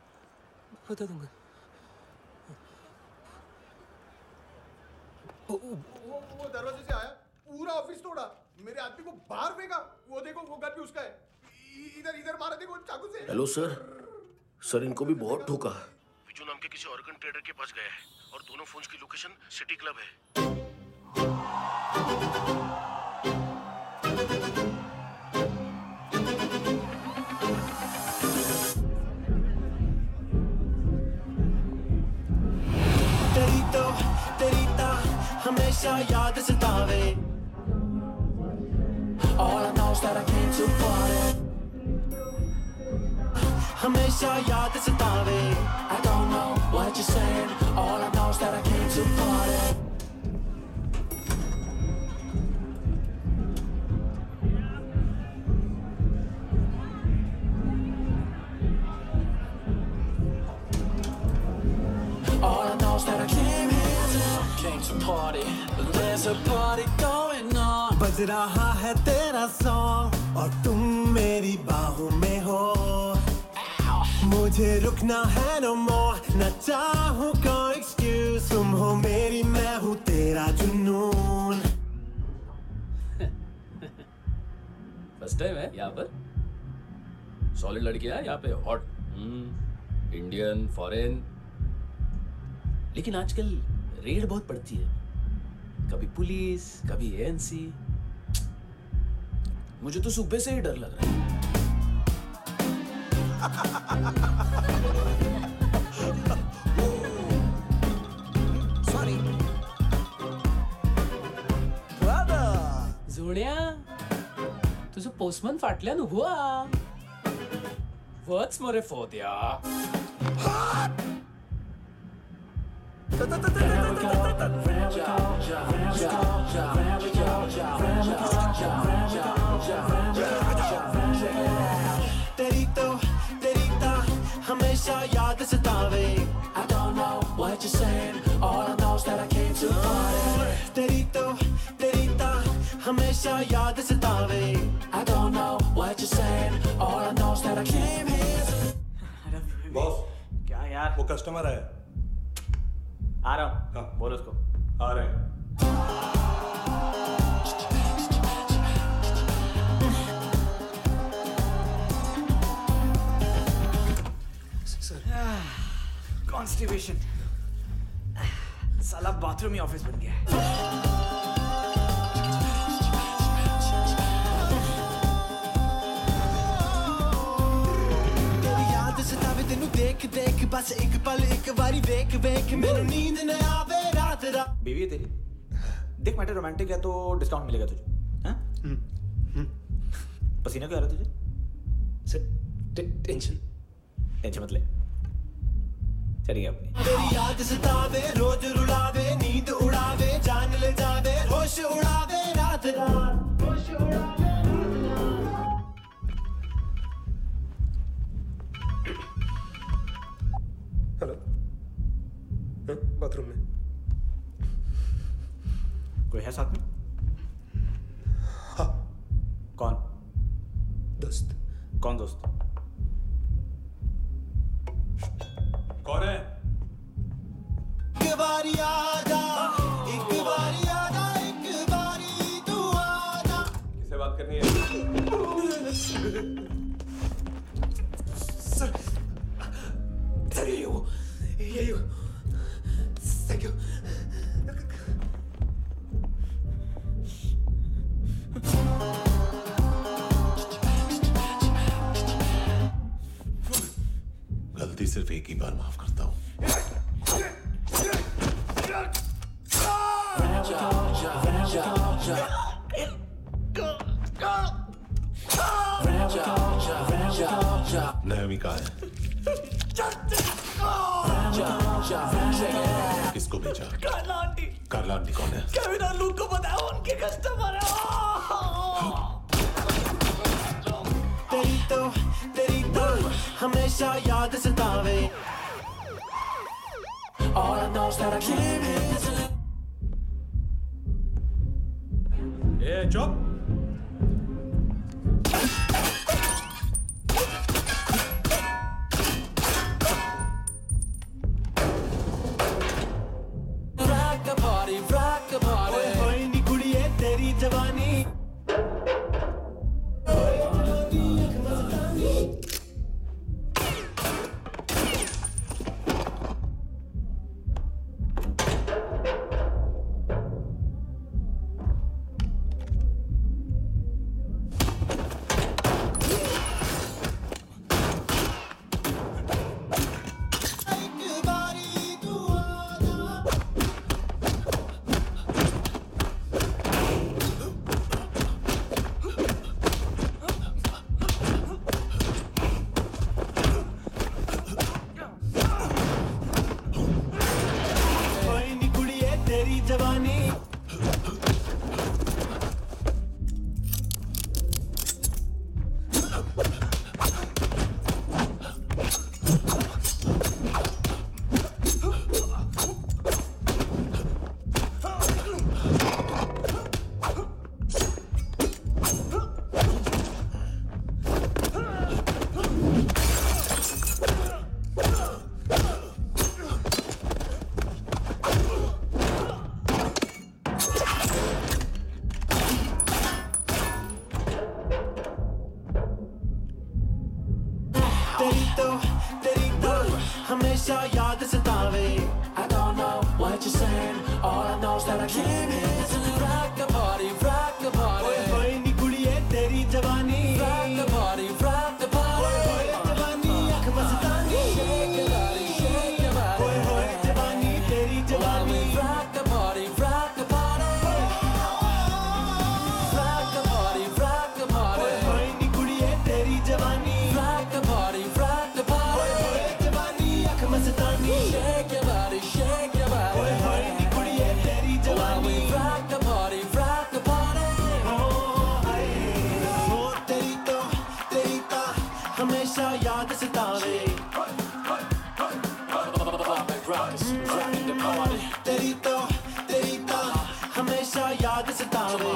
बता दूंगा। वो दरवाजे से आया, पूरा ऑफिस तोड़ा, मेरे आदमी को बाहर फेंका। वो देखो, वो गन भी उसका है। इधर इधर मारा, देखो चाकू से। हेलो सर, इनको भी बहुत ठोका। विजू नाम के किसी ऑर्गन ट्रेडर के पास गया है और दोनों फोन्स की लोकेशन सिटी क्लब है। तेरी तो हमेशा याद सतावे। All I know is that I came to party. हमेशा याद सतावे। I don't know what you're saying. All I know is that I came to party. All I know is that I came to party. There's a party going on. बज रहा है तेरा song और तुम मेरी बाहों में हो। मुझे रुकना है no more, न चाहूँ कोई excuse। तुम हो मेरी, मैं हूँ तेरा जुनून। फर्स्ट टाइम है यहाँ पर। सॉलिड लड़कियाँ यहाँ पे, हॉट इंडियन, फॉरेन। लेकिन आजकल रेड बहुत पड़ती है, कभी पुलिस, कभी एएनसी। मुझे तो सुबह से ही डर लग रहा है। सॉरी जोड्या, तुझं पोस्टमन फाटल्यान हुआ वच मरे फोद्या। तेरी तो हमेशा याद सतावे। I don't know what you're saying. All I know is that I came to party. तेरी तो हमेशा याद सतावे। I don't know what you're saying. All I know is that I came here. Boss, क्या यार? वो कस्टमर है। आ रहा हूँ। बोलो उसको। आ रहे हैं। मोटिवेशन। साला बाथरूम ही ऑफिस बन गया है। तेरी याद सतावे तेनू देख देख बस एक पल एक बारी वेख वेख मैनू नींद न आवे रात रात। बीवी है तेरी? देख मैटर रोमांटिक है तो डिस्काउंट मिलेगा तुझे। हाँ? पसीना क्यों आ रहा है तुझे? टेंशन मत ले, चलिए अपनी। तेरी याद सतावे रोज रुलावे नींद उड़ावे जान ले जावे होश उड़ावे रात रात होश उड़ावे। हेलो, बाथरूम में कोई है साथ में? हाँ। कौन? दोस्त। कौन दोस्त? कौन है? एक बारी आजा, एक बारी आजा, एक बारी तू आजा। किससे बात करनी है? सर यही हो, यही हो। Thank you. गलती सिर्फ एक ही बार माफ करता हूँ। नायोमी कहाँ है? किसको भेजा? कार्ला आंटी कौन है? केविन और लूक को बताओ, उनके कस्टमर है। तेरी तो हमेशा याद सतावे। All I know is that I can't handle it. ए चुप। rock the party. होई नी कुड़िए तेरी जवानी। तेरी तो हमेशा याद सतावे। I don't know what you're saying, all I know is that I can't handle it. Rock the party, rock the party. होई नी कुड़िए तेरी जवानी। Rock the party, rock the party. होए जवानी आँख मस्तानी। Shake your body, shake your body. होए जवानी तेरी जवानी। Rock the party, rock the party. Rock the party, rock the party. होई नी कुड़िए तेरी जवानी। Rock the party, rock the party. होए जवानी आँख मस्तानी। Shake your body, shake your body. होए नी कुड़िए तेरी जवानी। Rock the party, rock the party. हो तेरी तो हमेशा याद सतावे। तेरी तो हमेशा याद सतावे।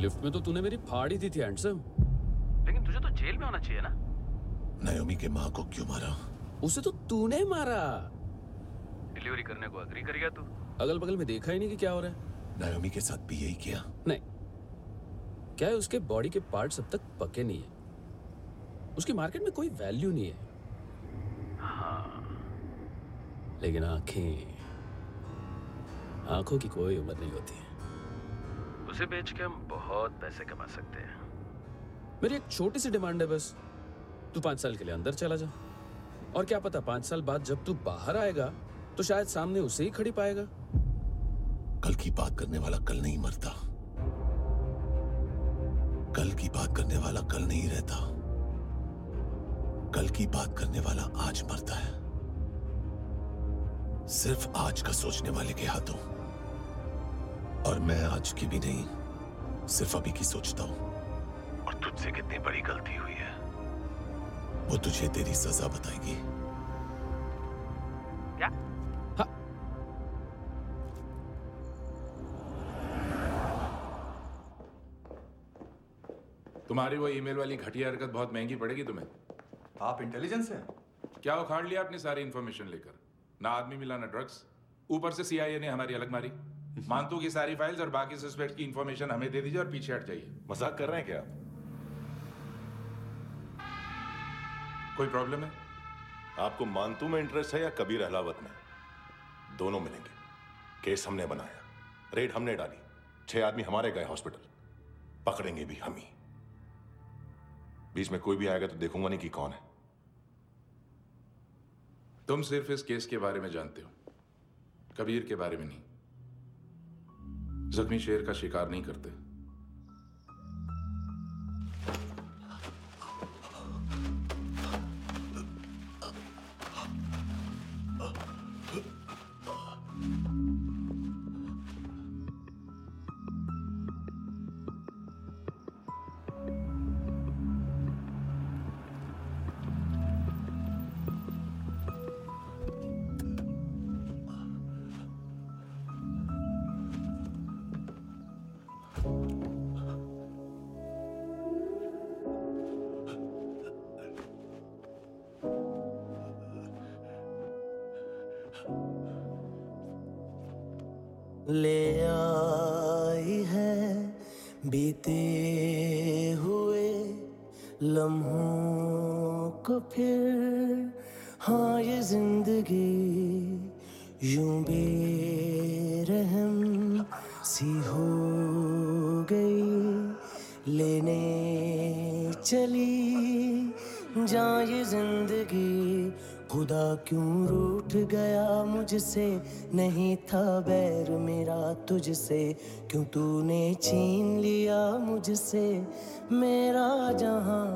लिफ्ट में तो तूने मेरी फाड़ ही दी थी हैंडसम। लेकिन तुझे तो जेल में होना चाहिए ना। नायोमी के माँ को क्यों मारा? उसे तो तूने मारा। डिलीवरी करने को अग्री कर गया तू। अगल बगल में देखा ही नहीं कि क्या हो रहा है। नायोमी के साथ भी यही किया? नहीं, क्या है उसके बॉडी के पार्ट्स अब तक पके नहीं है। उसकी मार्केट में कोई वैल्यू नहीं है। हाँ, लेकिन आंखों की कोई उम्र नहीं होती है। उसे बेच के हम बहुत पैसे कमा सकते हैं। मेरी एक छोटी सी डिमांड है बस, तू 5 साल के लिए अंदर चला जा, और क्या पता 5 साल बाद जब तू बाहर आएगा तो शायद सामने उसे ही खड़ी पाएगा। कल की बात करने वाला कल नहीं मरता, कल की बात करने वाला कल नहीं रहता, कल की बात करने वाला आज मरता है। सिर्फ आज का सोचने वाले के हाथों। और मैं आज की भी नहीं, सिर्फ अभी की सोचता हूं। और तुझसे कितनी बड़ी गलती हुई है वो तुझे तेरी सजा बताएगी। क्या? हाँ। तुम्हारी वो ईमेल वाली घटिया हरकत बहुत महंगी पड़ेगी तुम्हें। आप इंटेलिजेंस हैं? क्या उखाड़ लिया अपनी सारी इंफॉर्मेशन लेकर? ना आदमी मिला ना ड्रग्स, ऊपर से CIA ने हमारी अलग मारी। मानतू की सारी फाइल्स और बाकी सस्पेक्ट की इंफॉर्मेशन हमें दे दीजिए और पीछे हट जाइए। मजाक कर रहे हैं क्या? कोई प्रॉब्लम है? आपको मानतू में इंटरेस्ट है या कबीर अहलावत में? दोनों मिलेंगे। केस हमने बनाया, रेड हमने डाली, 6 आदमी हमारे गए हॉस्पिटल, पकड़ेंगे भी हम ही। बीच में कोई भी आएगा तो देखूंगा नहीं कि कौन है। तुम सिर्फ इस केस के बारे में जानते हो, कबीर के बारे में नहीं। जख्मी शेर का शिकार नहीं करते। ले आई है बीते हुए लम्हों को फिर, हाँ ये जिंदगी यूं बेरहम सी हो गई, लेने चली जा ये जिंदगी। खुदा क्यों रूठ गया मुझसे, नहीं था बैर मेरा तुझसे, क्यों तूने छीन लिया मुझसे मेरा जहां।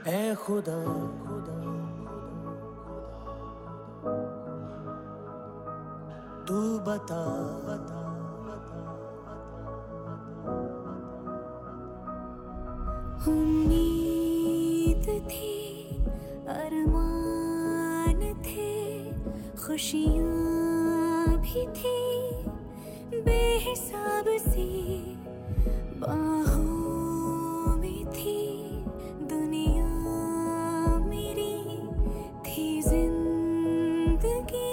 ऐ खुदा तू बता उम्मीद थी, अरमान थे, खुशियाँ भी थी बेहिसाब सी बाहों में थी दुनिया मेरी, थी जिंदगी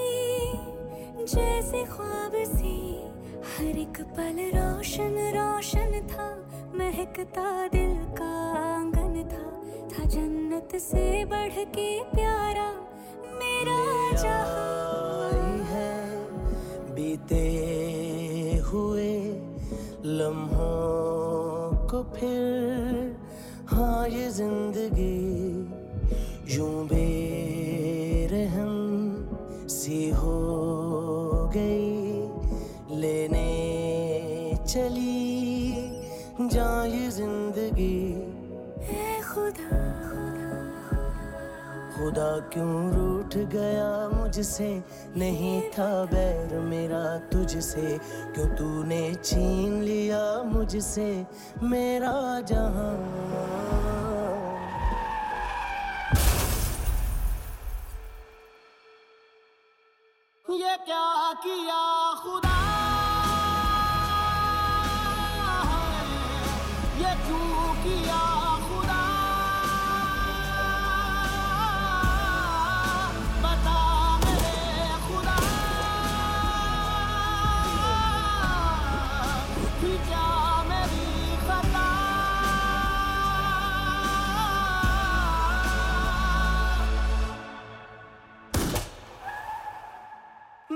जैसे ख्वाब सी, हर एक पल रोशन रोशन था, महकता दिल का आंगन था जन्नत से बढ़ के प्यारा मेरा जहां है। बीते हुए लम्हों को फिर, हाँ ये जिंदगी यूं बेरहम सी हो गई, लेने चली जा ये जिंदगी। ऐ खुदा खुदा क्यों रूठ गया मुझसे, नहीं था बैर मेरा तुझसे, क्यों तूने छीन लिया मुझसे मेरा जहां। ये क्या किया खुदा, ये क्यों किया खुदा, बता मेरे खुदा, कि क्या मेरी खता,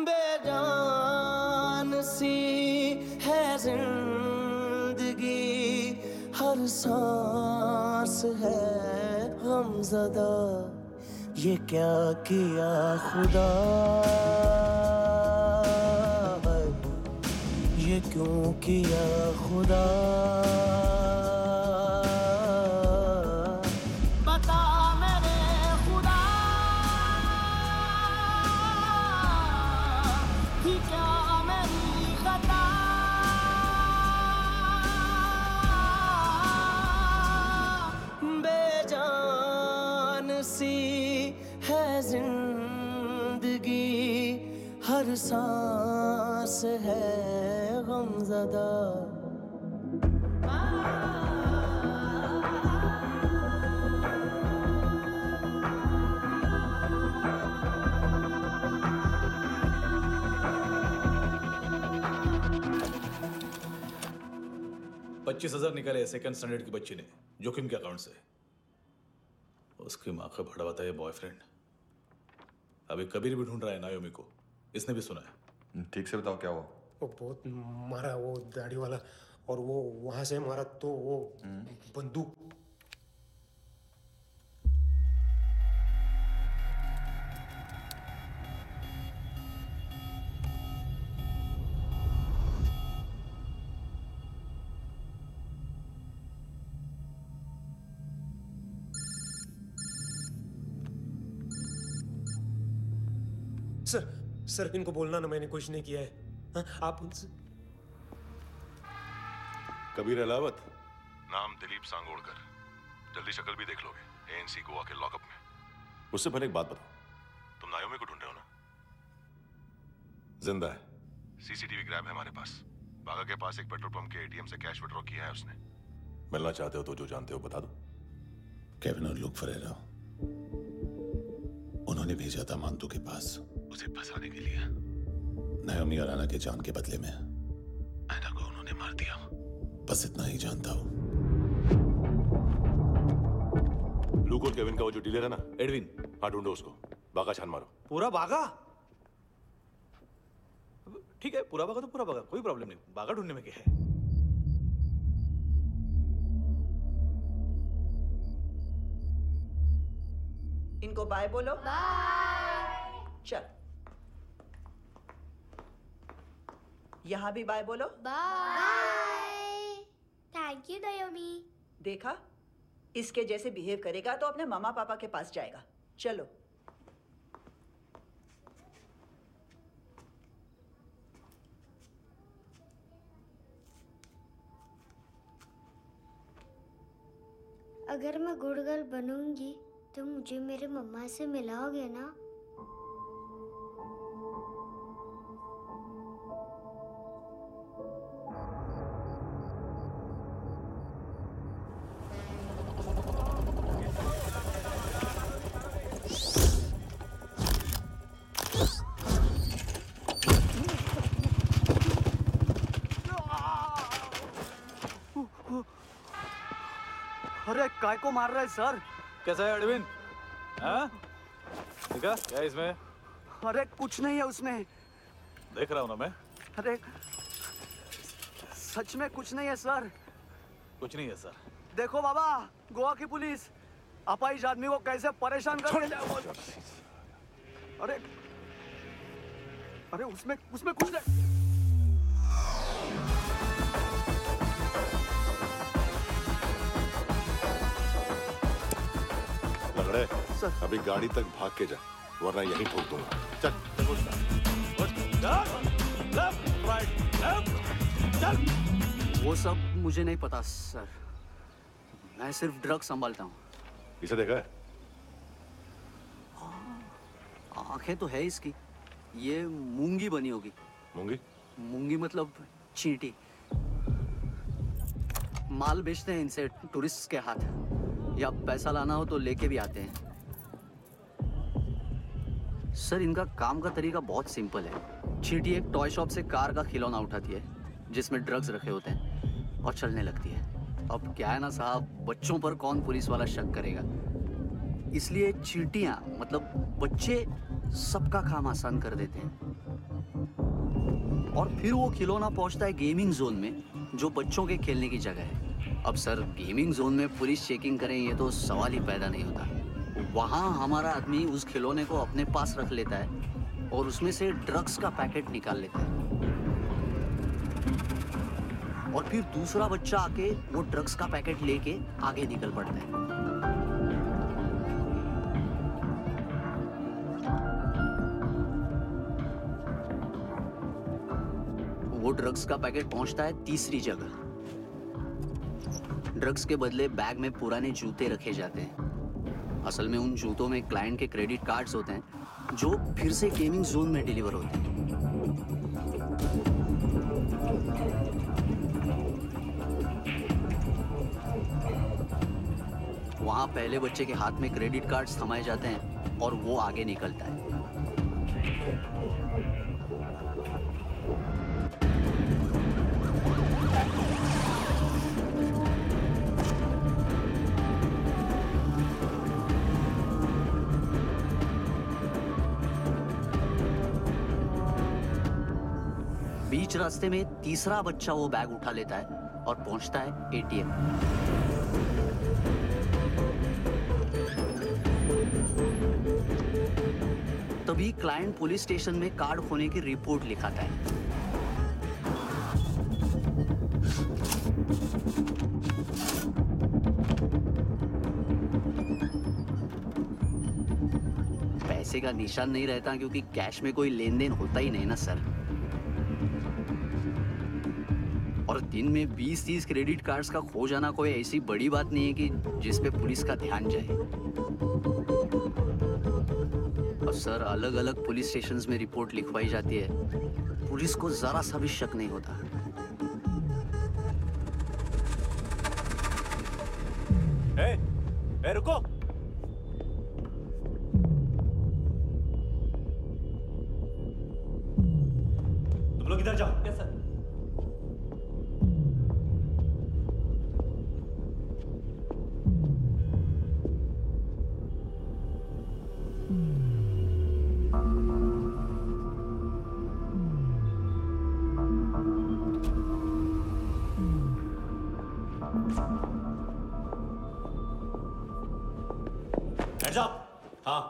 बेजान सी है जिंदगी, हर सांस है गमज़दा, ये क्या किया खुदा, ये क्यों किया खुदा, बता मेरे खुदा, कि क्या मेरी खता, बेजान सी है जिंदगी, हर सांस है गमज़दा। $25,000 निकाले सेकंड स्टैंडर्ड की बच्ची ने जोखिम के अकाउंट से। उसकी माँ का भड़वाता है बॉयफ्रेंड। अभी कबीर भी ढूंढ रहा है नायोमी को, इसने भी सुना है। ठीक से बताओ क्या हुआ। वो बहुत मारा वो दाढ़ी वाला, और वो वहां से मारा तो वो बंदूक। सर इनको बोलना ना मैंने कुछ नहीं किया है। हाँ, आप उनसे। कबीर अलावत, नाम दिलीप सांगोड़कर। जल्दी शक्ल भी देख लोगे एएनसी गोवा के लॉकअप में। मुझसे पहले एक बात बताओ, तुम नायोमी को ढूंढ रहे हो ना? जिंदा है, सीसीटीवी ग्रैब है हमारे पास। बागा के पास एक पेट्रोल पंप के एटीएम से कैश विड्रॉ किया है उसने। मिलना चाहते हो तो जो जानते हो बता दो। केविन और लुक फरेरा, उन्होंने भेजा था मांतू के पास उसे फंसाने के लिए। नायोमी और आना के जान के बदले में आना को उन्होंने मार दिया। बस इतना ही जानता हूं। लुक और केविन का वो जो डीलर है ना, एडविन, हाँ ढूंढो उसको। बागा छान मारो। पूरा बागा? ठीक है, पूरा बागा तो पूरा बागा, कोई प्रॉब्लम नहीं। बागा ढूंढने में क्या है? इनको बाय बोलो। बाय। चल, यहाँ भी बाय बोलो। बाय। Thank you नायोमी। देखा, इसके जैसे बिहेव करेगा तो अपने मामा पापा के पास जाएगा। चलो। अगर मैं गुड गर्ल बनूंगी तो मुझे मेरे मम्मा से मिलाओगे ना? अरे काय को मार रहा है सर? कैसा है अरविंद? हाँ? देखा क्या है इसमें? अरे कुछ नहीं है उसमें। देख रहा हूँ ना मैं। अरे सच में कुछ नहीं है सर। कुछ नहीं है सर। देखो बाबा, गोवा की पुलिस अपाहिज आदमी को कैसे परेशान कर रही है। अरे अरे उसमें कुछ नहीं। लंगड़े, अभी गाड़ी तक भाग के जा, वरना यहीं ठोक दूंगा। चल। वो सब मुझे नहीं पता सर। मैं सिर्फ ड्रग संभालता हूँ। इसे देखा है? आंखें तो है इसकी। ये मूंगी बनी होगी। मूंगी? मूंगी मतलब चींटी। माल बेचते हैं इनसे टूरिस्ट के हाथ, या पैसा लाना हो तो लेके भी आते हैं। सर इनका काम का तरीका बहुत सिंपल है। चींटी एक टॉय शॉप से कार का खिलौना उठाती है जिसमें ड्रग्स रखे होते हैं और चलने लगती है। अब क्या है ना साहब, बच्चों पर कौन पुलिस वाला शक करेगा, इसलिए चींटियां मतलब बच्चे सबका काम आसान कर देते हैं। और फिर वो खिलौना पहुंचता है गेमिंग जोन में, जो बच्चों के खेलने की जगह है। अब सर गेमिंग जोन में पुलिस चेकिंग करें ये तो सवाल ही पैदा नहीं होता। वहाँ हमारा आदमी उस खिलौने को अपने पास रख लेता है और उसमें से ड्रग्स का पैकेट निकाल लेता है, और फिर दूसरा बच्चा आके वो ड्रग्स का पैकेट लेके आगे निकल पड़ता है। वो ड्रग्स का पैकेट पहुंचता है तीसरी जगह। ड्रग्स के बदले बैग में पुराने जूते रखे जाते हैं। असल में उन जूतों में क्लाइंट के क्रेडिट कार्ड्स होते हैं जो फिर से गेमिंग जोन में डिलीवर होते हैं। वहां पहले बच्चे के हाथ में क्रेडिट कार्ड्स थमाए जाते हैं और वो आगे निकलता है। बीच रास्ते में तीसरा बच्चा वो बैग उठा लेता है और पहुंचता है एटीएम। तभी क्लाइंट पुलिस स्टेशन में कार्ड खोने की रिपोर्ट लिखाता है। पैसे का निशान नहीं रहता क्योंकि कैश में कोई लेन देन होता ही नहीं ना सर। और दिन में 20-30 क्रेडिट कार्ड्स का खो जाना कोई ऐसी बड़ी बात नहीं है कि जिस पे पुलिस का ध्यान जाए। और सर अलग अलग पुलिस स्टेशंस में रिपोर्ट लिखवाई जाती है, पुलिस को जरा सा भी शक नहीं होता। ए, रुको। तुम लोग इधर जाओ। Yes sir. Hands up! हाँ।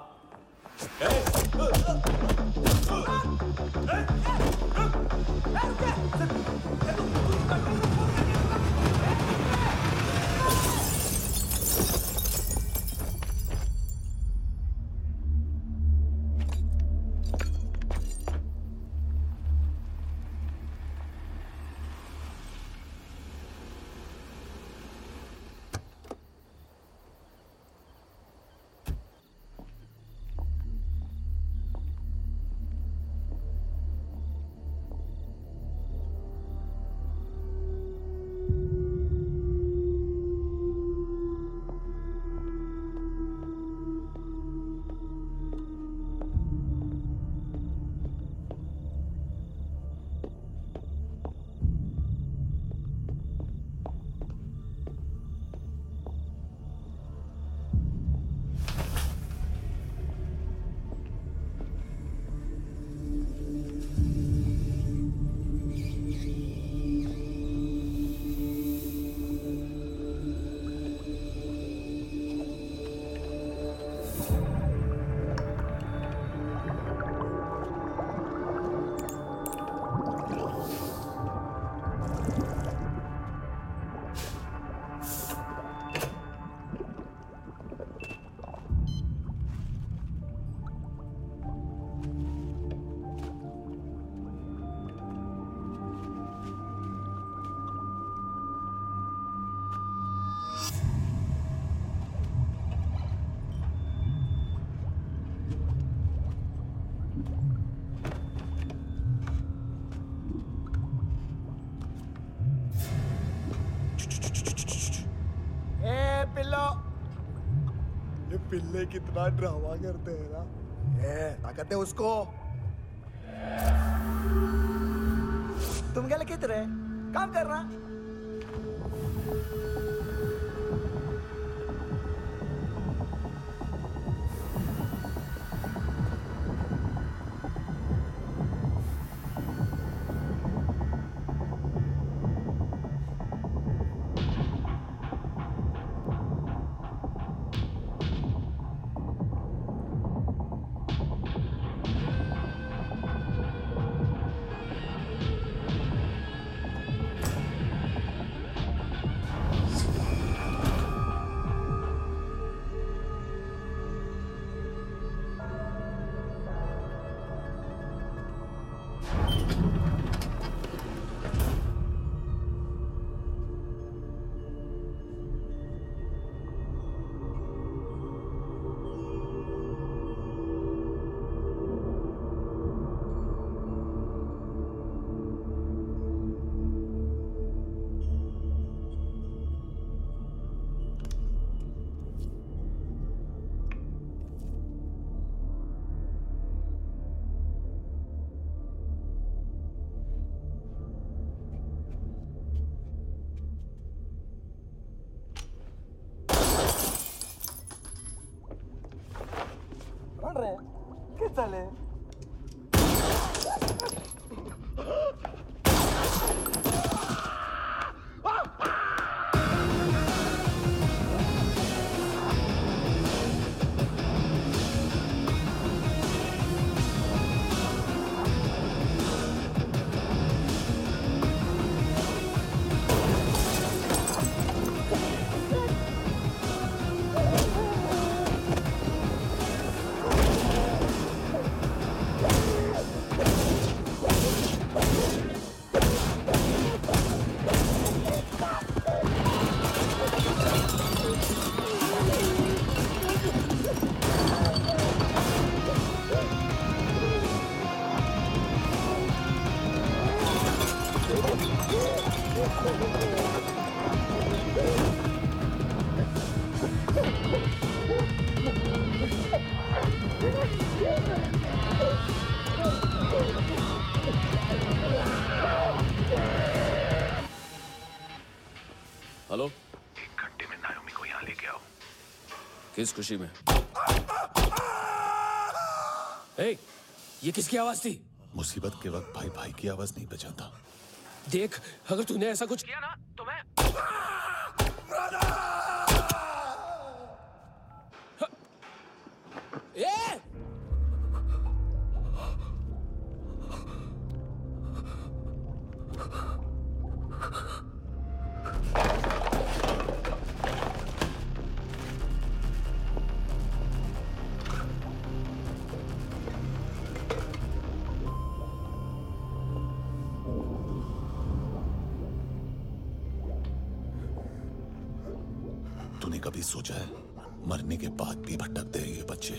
ये पिल्ले कितना ड्रामा करते हैं ना। ताकत है उसको। तुम क्या लिखित रहे? काम कर रहा। चालेल. हेलो, एक घंटे में नायोमी को यहाँ लेके आओ. किस खुशी में? ए, ये किसकी आवाज थी? मुसीबत के वक्त भाई भाई की आवाज नहीं बचाता. देख, अगर तूने ऐसा कुछ किया ना तो मैं ए! तूने कभी सोचा है मरने के बाद भी भटकते हैं ये बच्चे?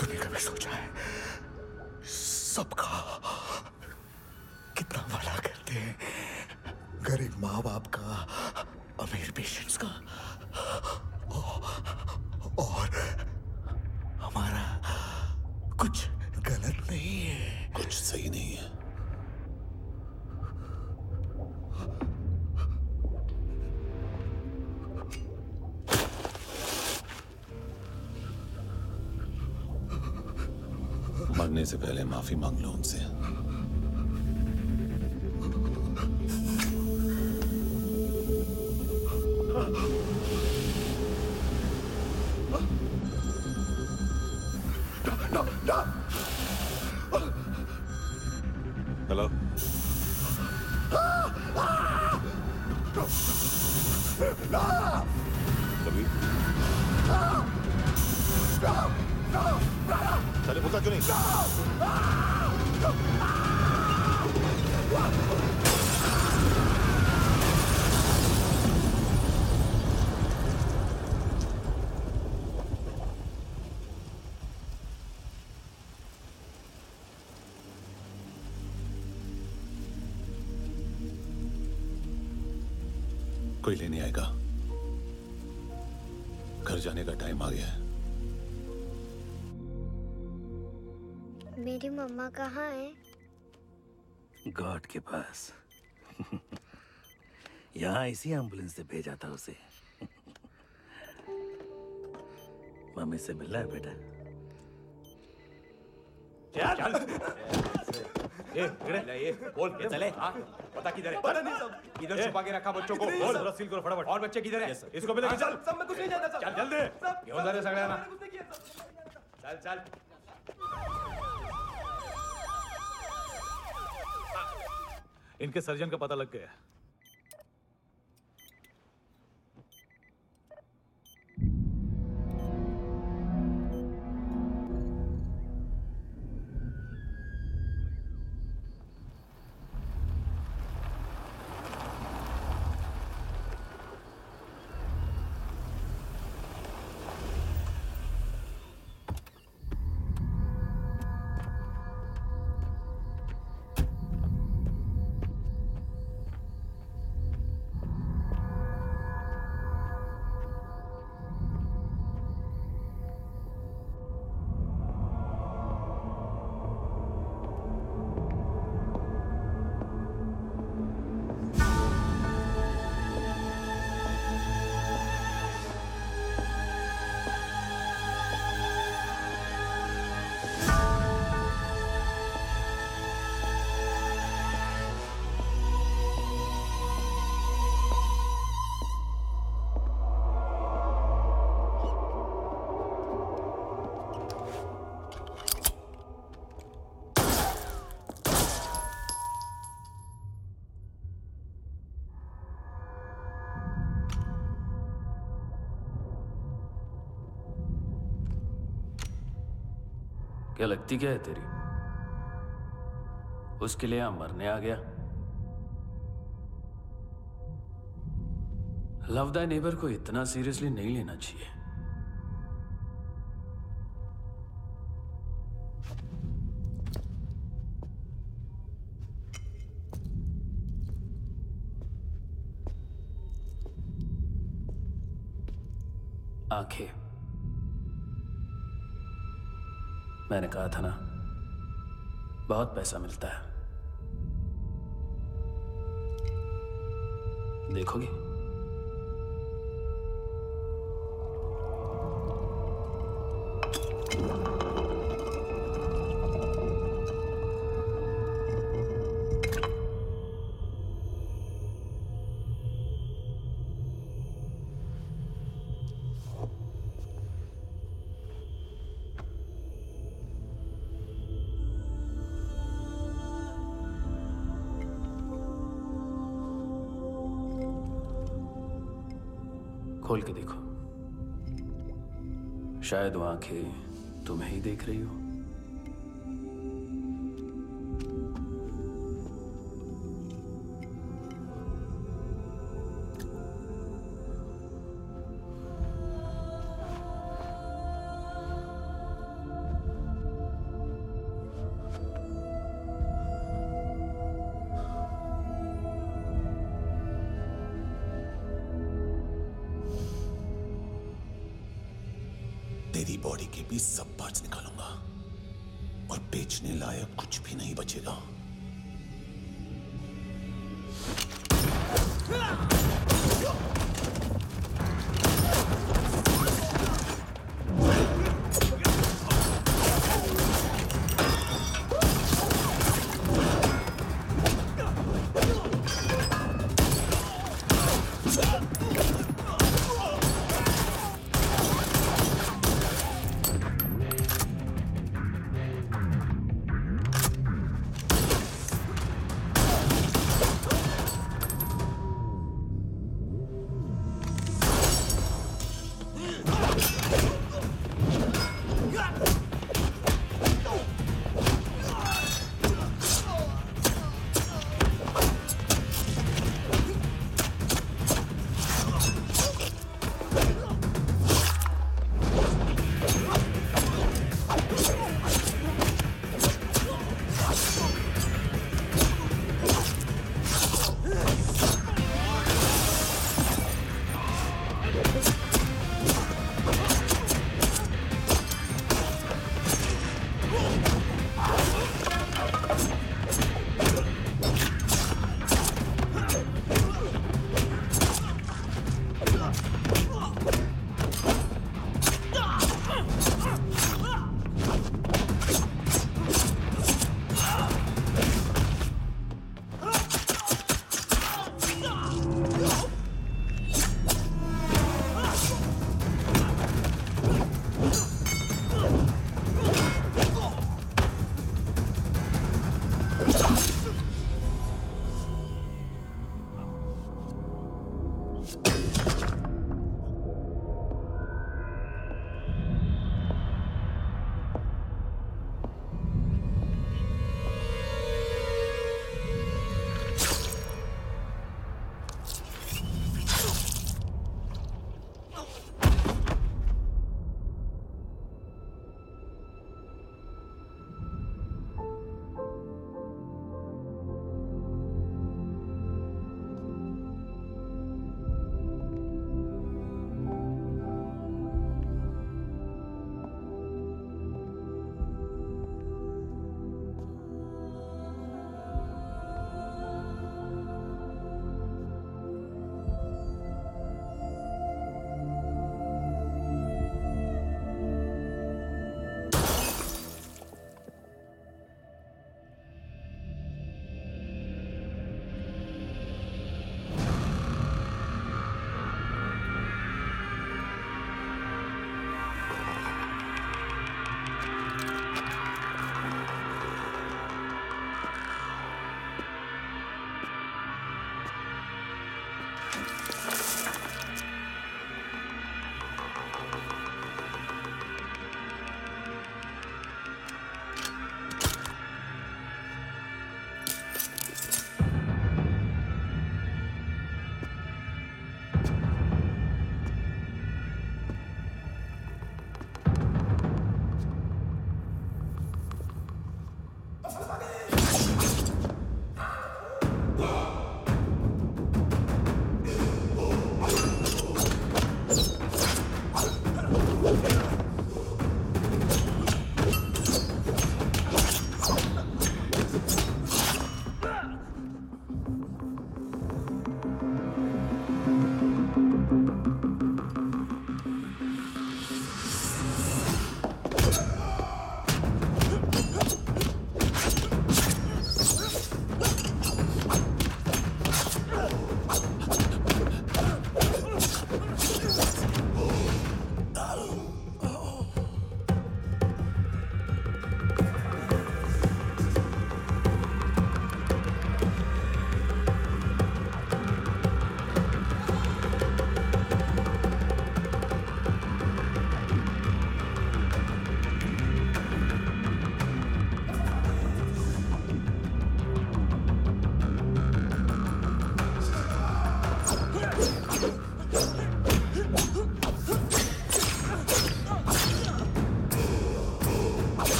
तूने कभी सोचा है सबका कितना भला करते हैं? गरीब माँ बाप का, अमीर पेशेंट्स का, और हमारा कुछ गलत नहीं है, कुछ सही नहीं है. मरने से पहले माफी मांग लो उनसे. हेलो. कभी चले बोलता क्यों नहीं? कोई लेने आएगा. घर जाने का टाइम आ गया है। मेरी मम्मा कहाँ है? गॉड के पास। यहाँ इसी एम्बुलेंस से भेजा था उसे। मम्मी से मिलना है बेटा। चल ये बोल के चले। पता किधर है? पता नहीं सब। इधर छुपा के रखा बच्चों को। बोल जरा सील करो फटाफट। और बच्चे किधर है? इसको भी लेके चल। सब में कुछ नहीं जानता। चल जल्दी। घेऊन जा रे सगळ्यांना। चल चल। इनके सर्जन का पता लग गया। क्या लगती क्या है तेरी? उसके लिए यहां मरने आ गया? लव द नेबर को इतना सीरियसली नहीं लेना चाहिए। आंखें, मैंने कहा था ना, बहुत पैसा मिलता है। देखोगे? खोल के देखो, शायद वो आंखें तुम्हें ही देख रही हो। तेरी बॉडी के भी सब पार्ट्स निकालूंगा और बेचने लायक कुछ भी नहीं बचेगा।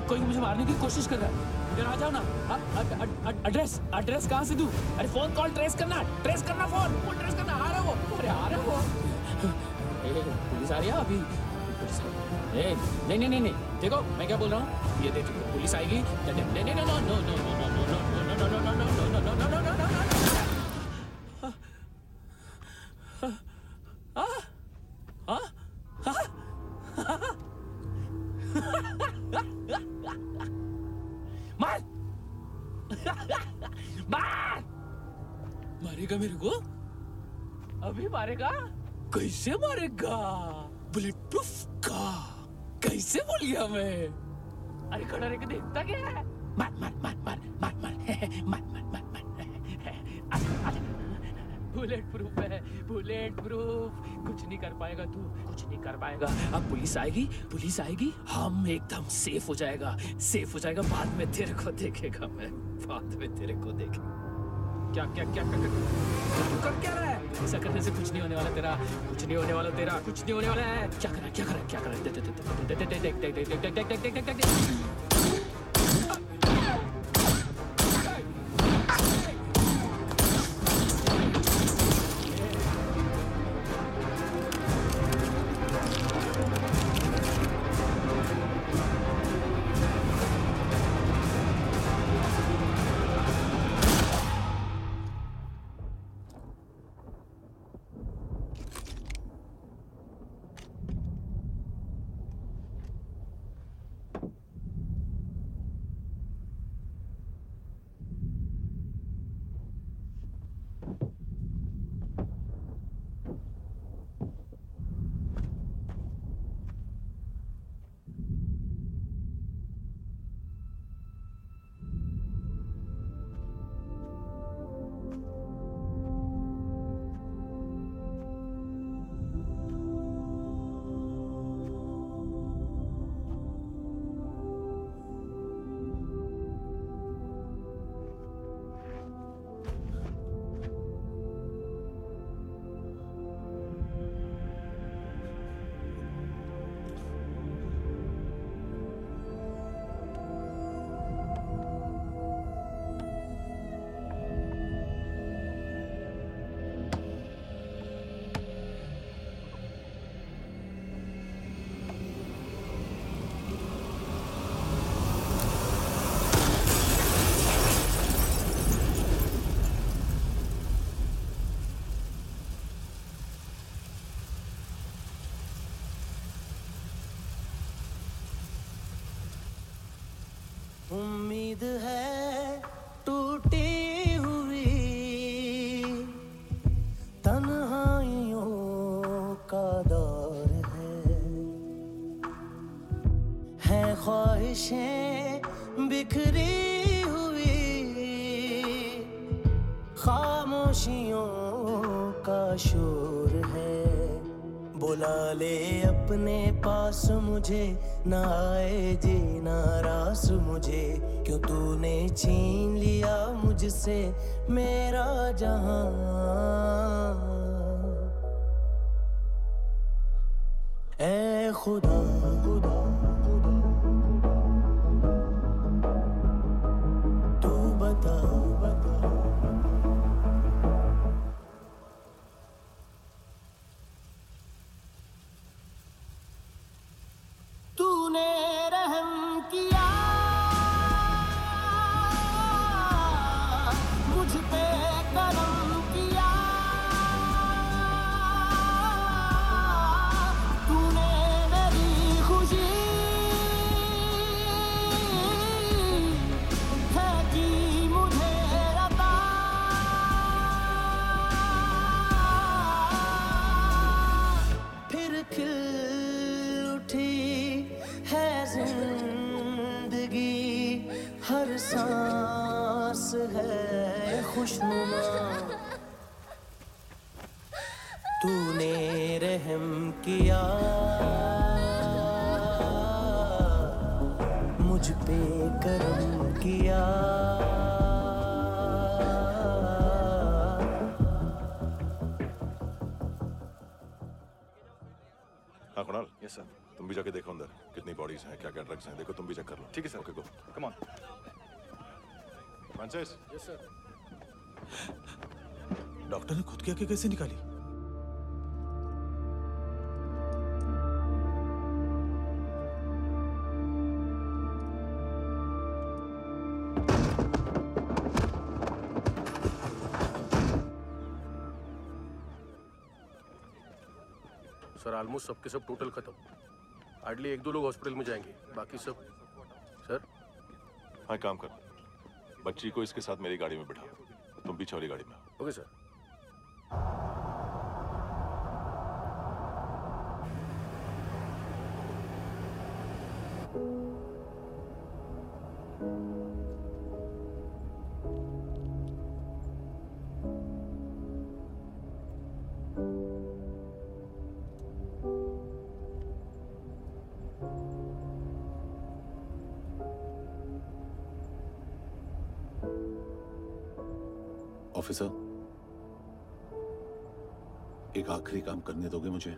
कोई मुझे मारने की कोशिश कर रहा है। इधर आ जाओ ना। एड्रेस कहाँ से दूं? अरे फोन कॉल ट्रेस करना फोन ट्रेस करना। आ रहा वो, अरे आ रहा वो। पुलिस आ रही है अभी। नहीं देखो मैं क्या बोल रहा हूँ, ये देखो पुलिस आएगी। मारेगा मेरे को? अभी मारेगा? कैसे मारेगा? बुलेट प्रूफ का कैसे बोल गया मैं? अरे खड़ा रह के देखता क्या है? मार बुलेट प्रूफ है, बुलेट प्रूफ। कुछ नहीं कर पाएगा तू, कुछ नहीं कर पाएगा। अब पुलिस आएगी, हम एकदम सेफ हो जाएगा। बाद में तेरे को देखेगा मैं, क्या कर क्या रहा है? ऐसा करने से कुछ नहीं होने वाला तेरा, कुछ नहीं होने वाला है। क्या कर रहा है? उम्मीद है टूटी हुई, तन्हाइयों का दौर है ख्वाहिशें बिखरी हुई, खामोशियों का शोर है। बुला ले अपने पास मुझे, ना आए जीना रास मुझे, क्यों तूने छीन लिया मुझसे मेरा जहां। ऐ खुदा तू बता तूने रहम किया मुझ पे, करम किया तूने मेरी खुशी है की मुझे अता। फिर खिल उठी है जिंदगी, हर सांस है खुशनुमा। तूने रहम किया मुझ पे, करम किया। हाँ कुणाल, यस सर। तुम भी जाके देखो अंदर कितनी बॉडीज हैं, क्या क्या ड्रग्स हैं, देखो तुम भी चेक कर लो। ठीक है sir. Okay go. Come on. Francis. Yes sir. Doctor ने खुद की आंखें कैसे निकाली? सर ऑलमोस्ट सबके सब टोटल खत्म। हार्डली 1-2 लोग हॉस्पिटल में जाएंगे, बाकी सब। सर हाँ काम कर, बच्ची को इसके साथ मेरी गाड़ी में बिठा, तुम पीछे वाली गाड़ी में। Okay sir. ऑफिसर, एक आखिरी काम करने दोगे मुझे?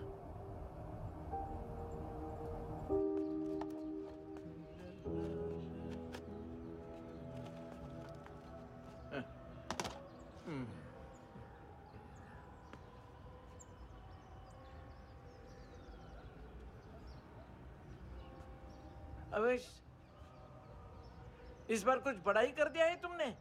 अवेश, इस बार कुछ बड़ा ही कर दिया है तुमने।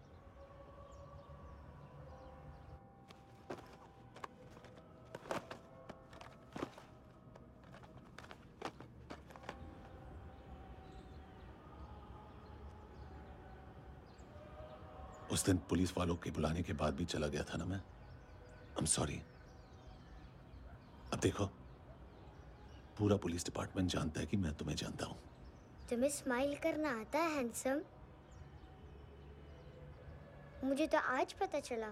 उस दिन पुलिस वालों के बुलाने के बाद भी चला गया था ना मैं। I'm sorry। अब देखो, पूरा पुलिस डिपार्टमेंट जानता है कि मैं तुम्हें जानता हूं। तुम्हें स्माइल करना आता है हैंडसम? मुझे तो आज पता चला।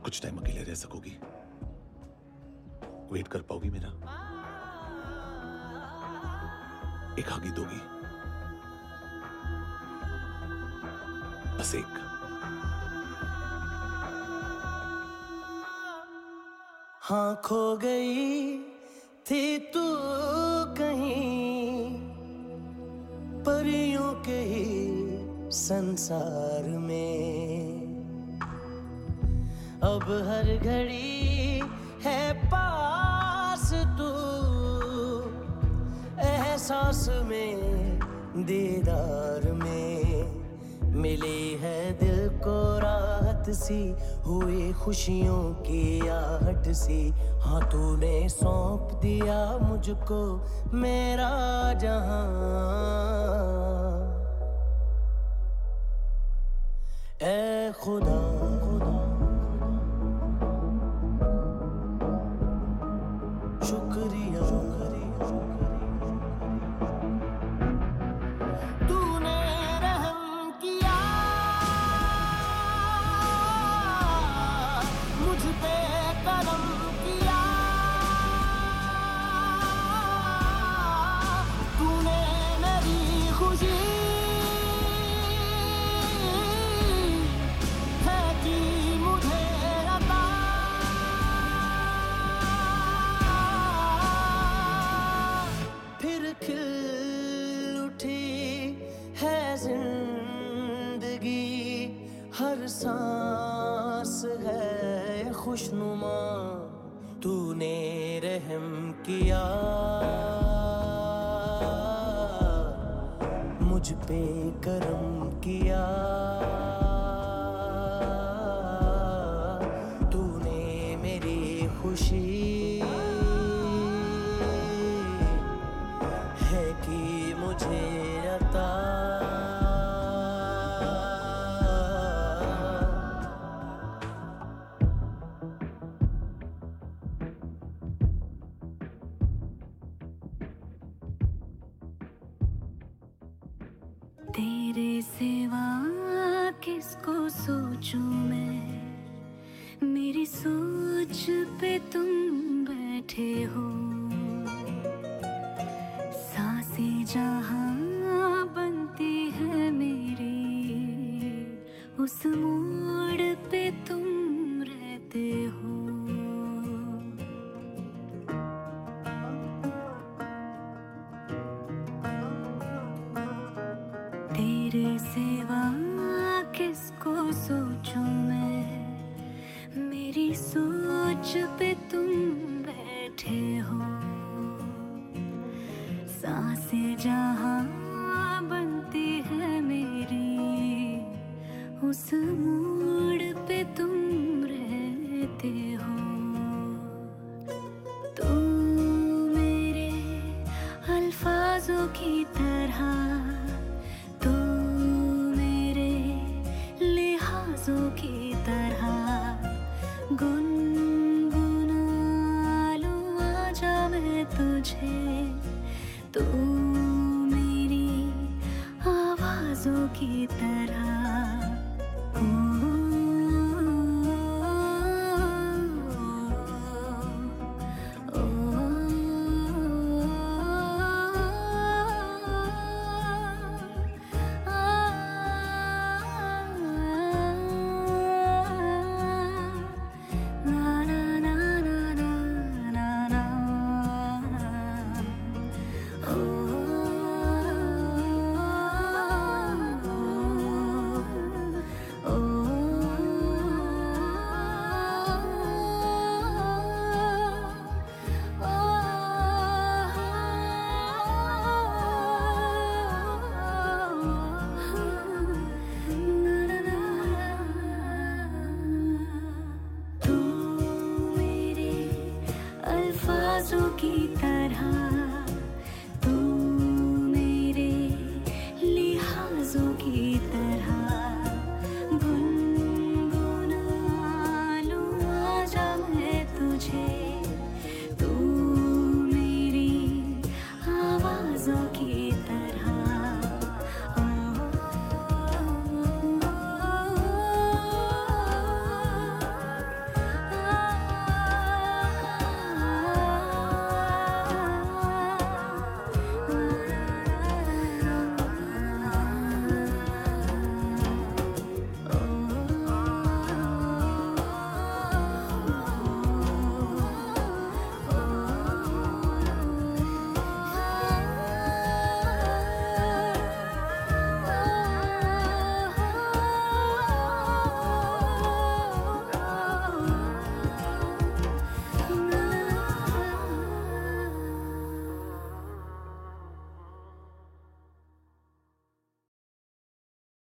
कुछ टाइम अकेले रह सकोगी? वेट कर पाओगी मेरा? एक आगे दोगी? बस एक। हाँ खो गई थी तू कहीं परियों के ही संसार में, अब हर घड़ी है पास तू, एहसास में दीदार में, मिली है दिल को राहत सी, हुई खुशियों की आहट सी। हाँ तूने सौंप दिया मुझको मेरा जहां, ऐ खुदा शुक्रिया, तूने रहम किया मुझ पे, करम किया तूने, मेरी खुशी है कि मुझे अता, फिर खिल उठी है जिंदगी, हर सांस है खुशनुमा, तूने रहम किया मुझ पे, करम किया तूने, मेरी खुशी है कि मुझे अता। तेरे सिवा किसको सोचूं मैं, मेरी सोच पे तुम बैठे हो, सांसें जहां बनती है मेरी, उस मोड़ पे तुम रहते हो। तेरी सेवा किसको सोचूं मैं, मेरी सोच पे तुम बैठे हो। सांसें जहां बनती है मेरी, उस मोड़ पे तुम रहते हो। तू मेरे अल्फाजों की तरह, तू मेरे लिहाजों की तरह गुनगुना लूं आजा मैं तुझे। तू मेरी आवाजों की तरह की तरह